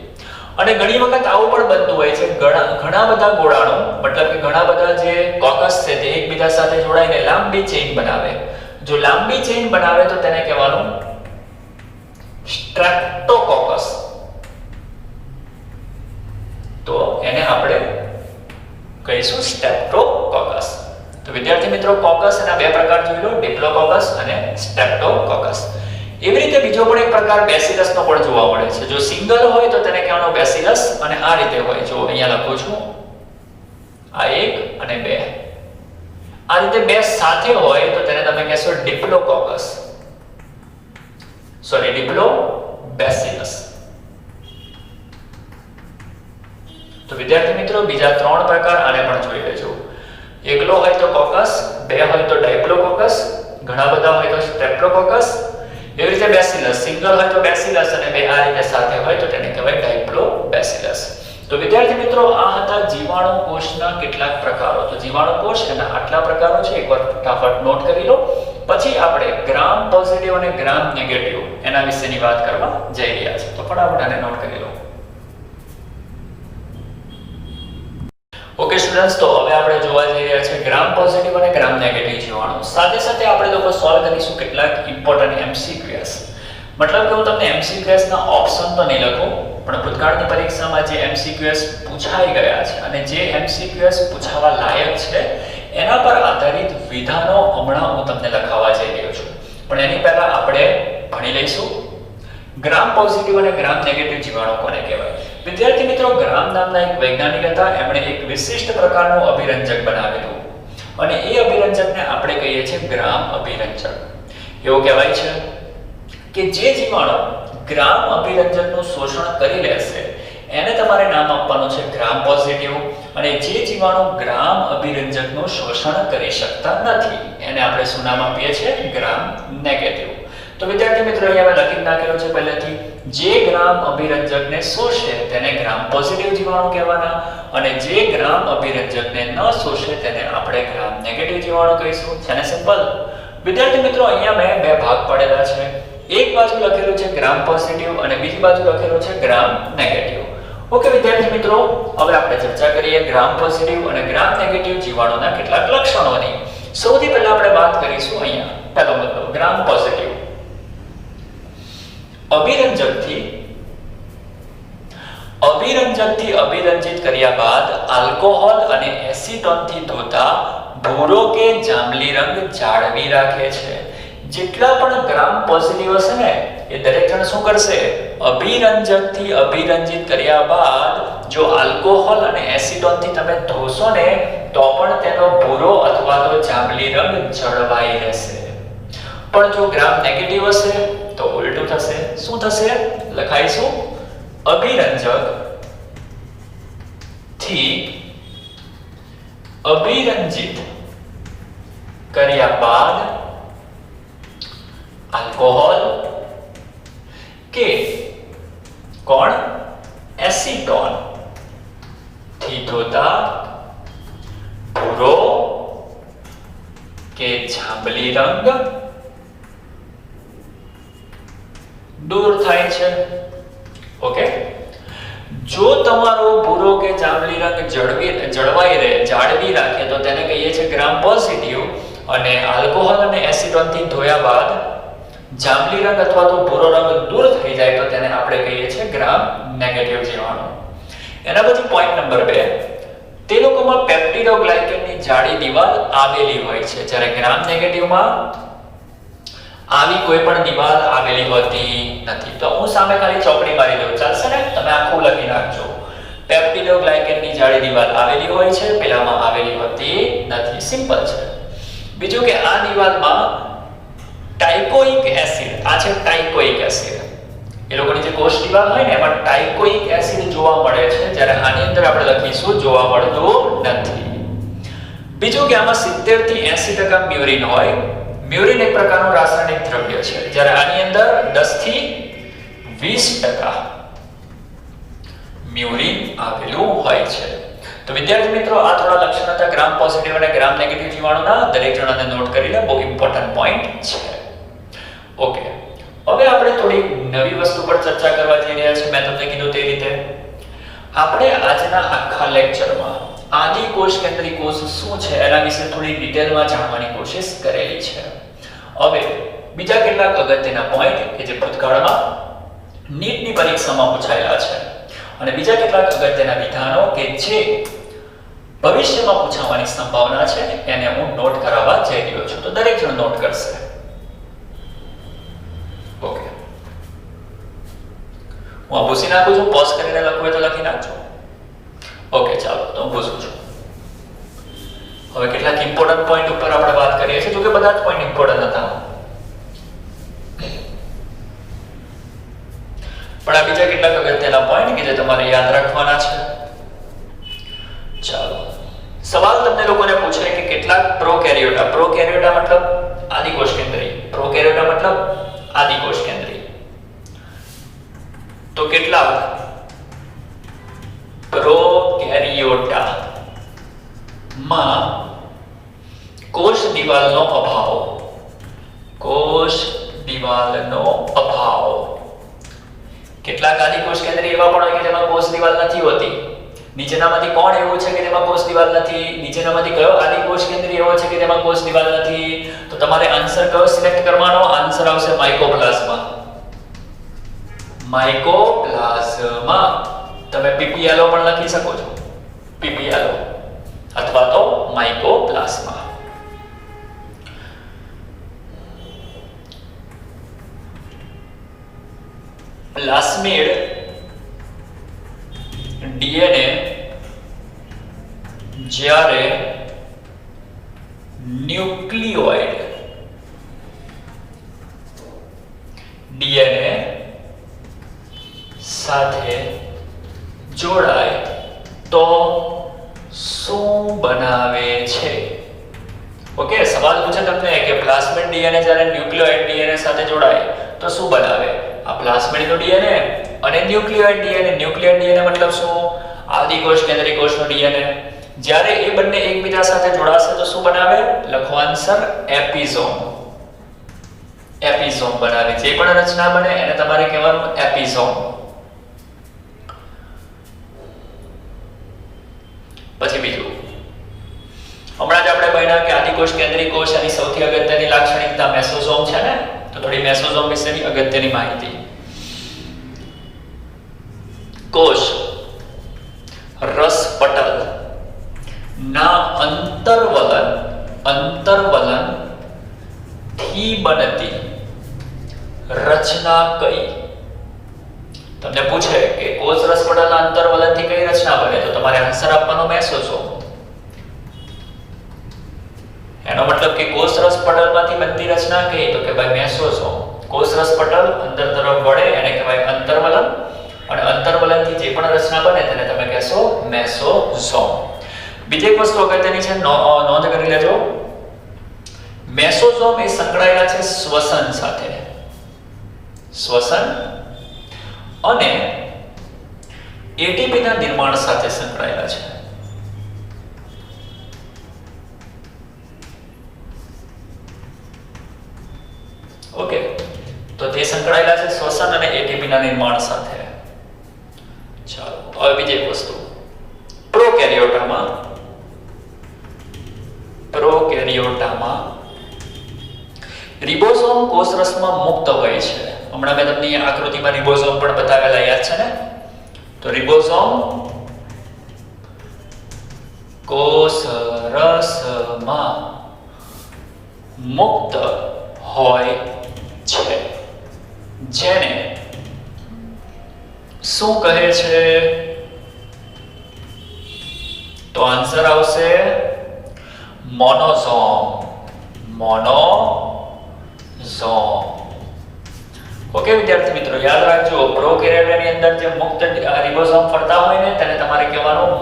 અને ઘણી વખત આવું પણ બનતું હોય છે, ઘણા બધા ગોળાણુ, મતલબ કે ઘણા બધા જે કોકસ છે તે એકબીજા સાથે જોડાઈને લાંબી ચેઇન બનાવે. જો લાંબી ચેઇન બનાવે તો તેને કહેવાનું સ્ટ્રેપ્ટોકોકસ. તો કહીશું સ્ટ્રેપ્ટોકોકસ. તો વિદ્યાર્થી મિત્રો, કોકસ એના બે પ્રકાર જોઈ લો, ડિપ્લોકોકસ અને સ્ટ્રેપ્ટોકોકસ. એવી રીતે બીજો પણ એક પ્રકાર બેસિલસનો પણ જોવા મળે છે. જો સિંગલ હોય તો તેને કહેવાનો બેસિલસ, અને આ રીતે હોય, જો અહીંયા લખું છું, આ એક અને બે, આ રીતે બે સાથે હોય તો તેને તમે કહેશો ડિપ્લોકોકસ, સોરી ડિપ્લોબેસિલસ. તો વિદ્યાર્થી મિત્રો, બીજા ત્રણ પ્રકાર આને પણ જોઈ લેજો. એકલો હોય તો કોકસ, બે હોય તો ડાયપ્લોકોકસ, ઘણા બધા હોય તો સ્ટ્રેપ્ટોકોકસ. એવી રીતે બેસિલસ, સિંગલ હોય તો બેસિલસ અને બે આ રીતે સાથે હોય તો તેને કહેવાય ડાયપ્લોબેસિલસ. તો વિદ્યાર્થી મિત્રો, આ હતા જીવાણુ કોષના કેટલાક પ્રકારો. તો જીવાણુ કોષ એના આટલા પ્રકારો છે, એકવાર ફટાફટ નોટ કરી લો. પછી આપણે ગ્રામ પોઝિટિવ અને ગ્રામ નેગેટિવ એના વિશેની વાત કરવા જઈ રહ્યા છીએ. તો ફટાફટ આને નોટ કરી લો. ઓકે સ્ટુડન્ટ્સ, તો હવે આપણે જોવા જઈ રહ્યા છીએ ગ્રામ પોઝિટિવ અને ગ્રામ નેગેટિવ જીવાણુ. સાથે સાથે આપણે લોકો સોલ્વ કરીશું કેટલાક ઇમ્પોર્ટન્ટ MCQs. મતલબ કે હું તમને MCQs ના ઓપ્શન તો નહીં લખું, પણ ભૂતકાળની પરીક્ષામાં જે MCQs પૂછાઈ ગયા છે અને જે MCQs પૂછાવા લાયક છે એના પર આધારિત વિધાનો હમણાં હું તમને લખાવવા જઈ રહ્યો છું. પણ એની પહેલા આપણે ભણી લઈશું ગ્રામ પોઝિટિવ અને ગ્રામ નેગેટિવ જીવાણુ કોને કહેવાય. વિદ્યાર્થી મિત્રો, ગ્રામ નામના એક વૈજ્ઞાનિક હતા. એમણે એક વિશિષ્ટ પ્રકારનું અભિરંજક બનાવેલું અને એ અભિરંજકને આપણે કહીએ છીએ ગ્રામ અભિરંજક. એવું કહેવાય છે કે જે જીવાણુ ગ્રામ અભિરંજકનું શોષણ કરી લેશે એને તમારે નામ આપવાનું છે ગ્રામ પોઝિટિવ, અને જે જીવાણુ ગ્રામ અભિરંજકનું શોષણ કરી શકતા નથી એને આપણે શું નામ આપીએ છીએ? Gram negative. તો વિદ્યાર્થી મિત્રો, અહીંયા મેં લખી નાખેલું છે પહેલેથી, જે ગ્રામ અભિરંજકને શોષે તેને ગ્રામ પોઝિટિવ જીવાણુ કહેવાના, અને જે ગ્રામ અભિરંજકને ન શોષે તેને આપણે ગ્રામ નેગેટિવ જીવાણુ કહીશું. છે ને સિમ્પલ? વિદ્યાર્થી મિત્રો, અહીંયા મેં બે ભાગ પાડેલા છે. એક બાજુ લખેલું છે ગ્રામ પોઝિટિવ અને બીજી બાજુ લખેલું છે ગ્રામ નેગેટિવ. ઓકે વિદ્યાર્થી મિત્રો, હવે આપણે ચર્ચા કરીએ ગ્રામ પોઝિટિવ અને ગ્રામ નેગેટિવ જીવાણુના કેટલાક લક્ષણોની. સૌથી પહેલા આપણે વાત કરીશું અહીંયા પહેલો મુદ્દો ગ્રામ પોઝિટિવ. અભિરંજકથી અભિરંજિત કર્યા બાદ આલ્કોહોલ અને એસિટોનથી ધોતા ભૂરો કે જાંબલી રંગ જાળવી રાખે છે. જેટલા પણ ગ્રામ પોઝિટિવ હશે ને એ દરેક જણ શું કરશે? અભિરંજકથી અભિરંજિત કર્યા બાદ જો આલ્કોહોલ અને એસિટોનથી તમે ધોશો ને તો પણ તેનો ભૂરો અથવા તો જાંબલી રંગ જળવાઈ રહેશે. પણ જો ગ્રામ નેગેટિવ હશે તો ઉલટું થશે. શું થશે? લખાઈશું અભિરંજક થી અભિરંજિત કર્યા બાદ આલ્કોહોલ કે કોણ એસિટોન થી ધોતા ભૂરો કે જાંબલી રંગ દૂર થાય છે. ઓકે, જો તમારો ભૂરો કે જાંબલી રંગ જાળવી રાખે તો તેને કહીએ છીએ ગ્રામ પોઝિટિવ, અને આલ્કોહોલ અને એસિટોન થી ધોયા બાદ જાંબલી રંગ અથવા તો ભૂરો રંગ દૂર થઈ જાય તો તેને આપણે કહીએ છીએ ગ્રામ નેગેટિવ જીવાણુ. એના પછી પોઈન્ટ નંબર 2, તે લોકોમાં પેપ્ટિડોગ્લાયકનની જાડી દિવાલ આવેલી હોય છે, જ્યારે ગ્રામ નેગેટિવમાં આવી કોઈ પણ દિવાલ આવેલી હોતી નથી. તો હું સામે ખાલી ચોકડી મારી દઉં, ચાલશે ને? તમે આખું લખી નાખજો. પેપ્ટિડોગ્લાયકનની જાડી દિવાલ આવેલી હોય છે, પેલામાં આવેલી હોતી નથી. સિમ્પલ છે. બીજું કે આ દિવાલમાં ટાઇકોઇક એસિડ, આ છે ટાઇકોઇક એસિડ, એ લોકોની જે કોષ દિવાલ હોય ને એમાં ટાઇકોઇક એસિડ જોવા મળે છે, જ્યારે આની અંદર આપણે લખીશું જોવા મળતું નથી. બીજું કે આમાં 70 થી 80% મ્યુરિન હોય. મ્યુરિન એક પ્રકારનું રાસાયણિક દ્રવ્ય છે, જ્યારે આની અંદર 10 થી 20% મ્યુરિન આવેલું હોય છે. તો વિદ્યાર્થી મિત્રો, આ થોડા લક્ષણ હતા ગ્રામ પોઝિટિવ અને ગ્રામ નેગેટિવ જીવાણુના. દરેક જણાને નોટ કરી લે, બહુ ઇમ્પોર્ટન્ટ પોઈન્ટ છે. ઓકે, હવે આપણે થોડી નવી વસ્તુ પર ચર્ચા કરવા જઈ રહ્યા છીએ. મેં તમને કીધું તે રીતે આપણે આજના આખા લેક્ચરમાં આદિકોષ કેન્દ્રી કોષ શું છે એના વિશે થોડી ડિટેલમાં જાણવાની કોશિશ કરેલી છે. હવે બીજા કેટલાક અગત્યના પોઈન્ટ કે જે ભૂતકાળમાં નીટની પરીક્ષામાં પૂછાયેલા છે, અને બીજા કેટલાક અગત્યના વિધાનો કે જે ભવિષ્યમાં પૂછાવાની સંભાવના છે એને હું નોટ કરાવવા જઈ રહ્યો છું. તો દરેક જણ નોટ કરશે. ઓકે, હું આ ભૂસી નાખું છું. પોઝ કરીને લખવું હોય તો લખી નાખજો. ઓકે, ચાલો તો હું ભૂસું છું. હવે કેટલાક ઇમ્પોર્ટન્ટ પોઈન્ટ ઉપર આપણે વાત કરીએ છીએ, જો કે બધા જ પોઈન્ટ ઇમ્પોર્ટન્ટ હતા, પણ આ બીજા કેટલાક અગત્યના પોઈન્ટ કે જે તમારે યાદ રાખવાના છે. ચાલો, સવાલ તમને લોકોને પૂછે કે કેટલાક પ્રોકેરિયોટા મતલબ આદિકોષ કેન્દ્રી, પ્રોકેરિયોટા મતલબ આદિકોષ કેન્દ્રી, તો કેટલાક પ્રોકેરિયોટા માં કોષ દિવાલનો અભાવ, કેટલાક આદિકોષ કેન્દ્રી એવા પણ હોય કે જેમાં કોષ દિવાલ નથી હોતી. નીચેનામાંથી કોણ એવું છે કે જેમાં કોષ દિવાલ નથી? નીચેનામાંથી કયો આદિકોષ કેન્દ્રી એવો છે કે જેમાં કોષ દિવાલ નથી? તો તમારે આન્સર કયો સિલેક્ટ કરવાનો? આન્સર આવશે માઇકોપ્લાઝમા. તમે પીપીએલઓ પણ લખી શકો છો, પીપીએલઓ અથવા તો માઇકોપ્લાઝમા. પ્લાસ્મિડ ડીએનએ જ્યારે ન્યુક્લિયોઇડ ડીએનએ સાથે જોડાય તો શું બનાવે છે? ઓકે, સવાલ પૂછે તમને કે પ્લાસ્મિડ ડીએનએ જ્યારે ન્યુક્લિયોઇડ ડીએનએ સાથે જોડાય તો શું બનાવે? આ પ્લાસ્મિડનો ડીએનએ અને ન્યુક્લિયોઇડ ડીએનએ મતલબ શું? આદિકોષ કેન્દ્રીય કોષનો ડીએનએ. જ્યારે એ બંને એકબીજા સાથે જોડાશે તો શું બનાવે? લખો આન્સર એપિઝોમ બનાવે. જે પણ રચના બને એને તમારે કહેવાનું એપિઝોમ. પછી બીજું, હમણાં જ આપણે ભણ્યા કે આદિકોષ કેન્દ્રીય કોષ એની સૌથી અગત્યની લાક્ષણિકતા મેસોઝોમ છે ને, તો થોડી મેસોઝોમ વિશેની અગત્યની માહિતી. કોષ રસપટલ ના અંતર્વલન થી બનતી રચના કઈ? તમને પૂછે કે કોષ રસપટલના અંતર્વલન થી કઈ રચના બને, તો તમારે આન્સર આપવાનો મેસોઝોમ. એનો મતલબ કે કોષ રસપટલમાંથી બનતી રચના કઈ? તો કે ભાઈ મેસોઝોમ. કોષ રસપટલ અંદર તરફ વળે એને કહેવાય અંતર્વલન, અને અંતર્વલનથી જે પણ રચના બને તેને તમે કહેશો મેસોઝોમ. બીજી એક વસ્તુ અગત્યની છે, નોંધ કરી લેજો. મેસોઝોમ એ સંકળાયેલા છે શ્વસન સાથે, શ્વસન અને એટીપી ના નિર્માણ સાથે સંકળાયેલા છે. ઓકે, તો તે સંકળાયેલા છે શ્વસન અને એટીપી ના નિર્માણ સાથે. ચાલો, હવે બીજી એક વસ્તુ, પ્રોકેરિયોટામાં રિબોસોમ કોષરસમાં મુક્ત હોય છે. હમણાં મેં તમને આકૃતિમાં રિબોસોમ પણ બતાવેલા, યાદ છે ને? તો રિબોસોમ કોષરસમાં મુક્ત હોય છે, જેને શું કહે છે? તો આન્સર આવશે મોનોઝોમ. ઓકે વિદ્યાર્થી મિત્રો, યાદ રાખજો, પ્રોકેરિયોટાની અંદર જે મુક્ત રિબોસોમ ફરતા હોય ને તેને તમારે કહેવાનું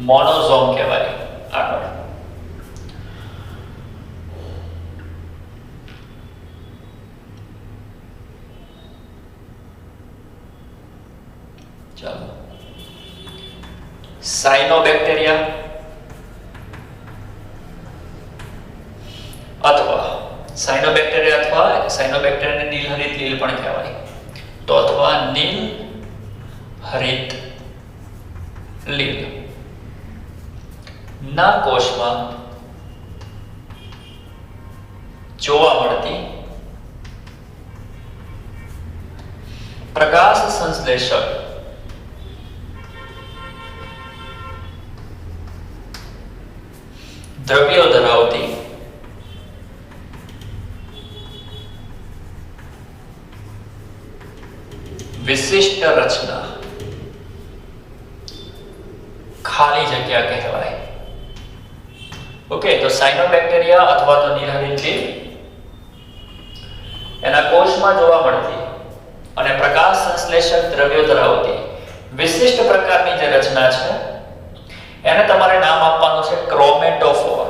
મોનોઝોમ કહેવાય. આગળ ચાલો, સાયનોબેક્ટેરિયા અથવા સાયનોબેક્ટેરિયાને નીલહરિત લીલ પણ કહેવાય. તો અથવા નીલહરિત લીલ ના કોષમાં જોવા મળતી પ્રકાશ સંશ્લેષક દ્રવ્યો ધરાવતી વિશિષ્ટ રચના ખાલી જગ્યા કહેવાય. ઓકે, તો સાયનોબેક્ટેરિયા અથવા તો નીલહરિત લીલ એના કોષમાં જોવા મળતી અને પ્રકાશ સંશ્લેષક દ્રવ્યો ધરાવતી વિશિષ્ટ પ્રકારની જે રચના છે એને તમારે નામ આપવાનું છે ક્રોમેટોફોર.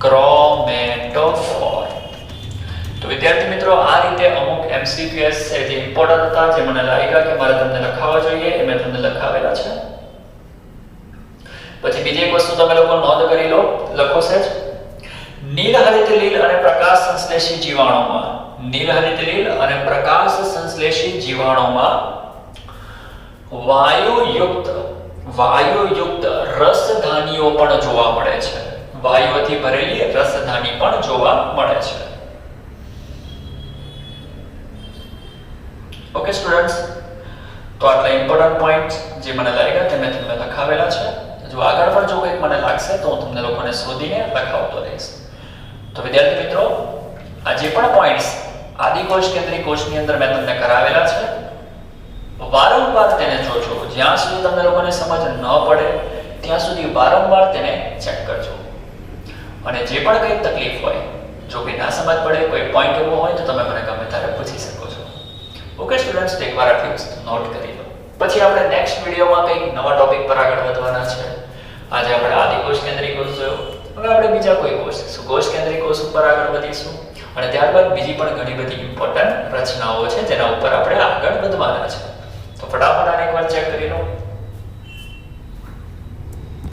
ક્રોમેટોફોર. તો વિદ્યાર્થી મિત્રો, આ રીતે અમુક MCQs છે જે ઇમ્પોર્ટન્ટ હતા, જે મને લાગ્યા કે મારે તમને લખાવવા જોઈએ, એ મેં તમને લખાવેલા છે. પછી બીજી એક વસ્તુ તમે લોકો નોંધ કરી લો, લખો છે નીલહરિત લીલ અને પ્રકાશ સંશ્લેષી જીવાણુમાં, નીલહરિત લીલ અને પ્રકાશ સંશ્લેષી જીવાણુમાં વાયુયુક્ત રસધાનીઓ પણ જોવા મળે છે. વાયુઓથી ભરેલી રસધાની પણ જોવા મળે છે. ઓકે સ્ટુડન્ટ્સ, તો આટલા ઇમ્પોર્ટન્ટ પોઈન્ટ જે મને લાગ્યા તે મેં તમને લખાવેલા છે. જો આગળ પણ જો કંઈક મને લાગશે તો હું તમને લોકોને શોધીને લખાવતો રહીશ. તો વિદ્યાર્થી મિત્રો, આ જે પણ પોઈન્ટ્સ આદિકોષ કેન્દ્રીય કોષની અંદર મેં તમને કરાવેલા છે, વારંવાર તેને જોજો. જ્યાં સુધી તમને લોકોને સમજ ન પડે ત્યાં સુધી વારંવાર તેને ચેક કરજો. અને જે પણ કંઈ તકલીફ હોય, જો કે ના સમજ પડે, કોઈ પોઈન્ટ એવો હોય તો તમે મને ગમે ત્યારે પૂછી શકો છો. ઓકે સ્ટુડન્ટ્સ, એકવાર આટલી વસ્તુ નોટ કરી લો. પછી આપણે નેક્સ્ટ વિડીયોમાં કંઈક નવા ટોપિક પર આગળ વધવાના છે. આજે આપણે આદિકોષ કેન્દ્રીય કોષ જોયો, હવે આપણે બીજા કોઈ કોષ સુકોષ કેન્દ્રીય કોષ ઉપર આગળ વધીશું. અને ત્યારબાદ બીજી પણ ઘણી બધી ઇમ્પોર્ટન્ટ રચનાઓ છે જેના ઉપર આપણે આગળ વધવાના છે. તો ફટાફટ આને એકવાર ચેક કરી લો.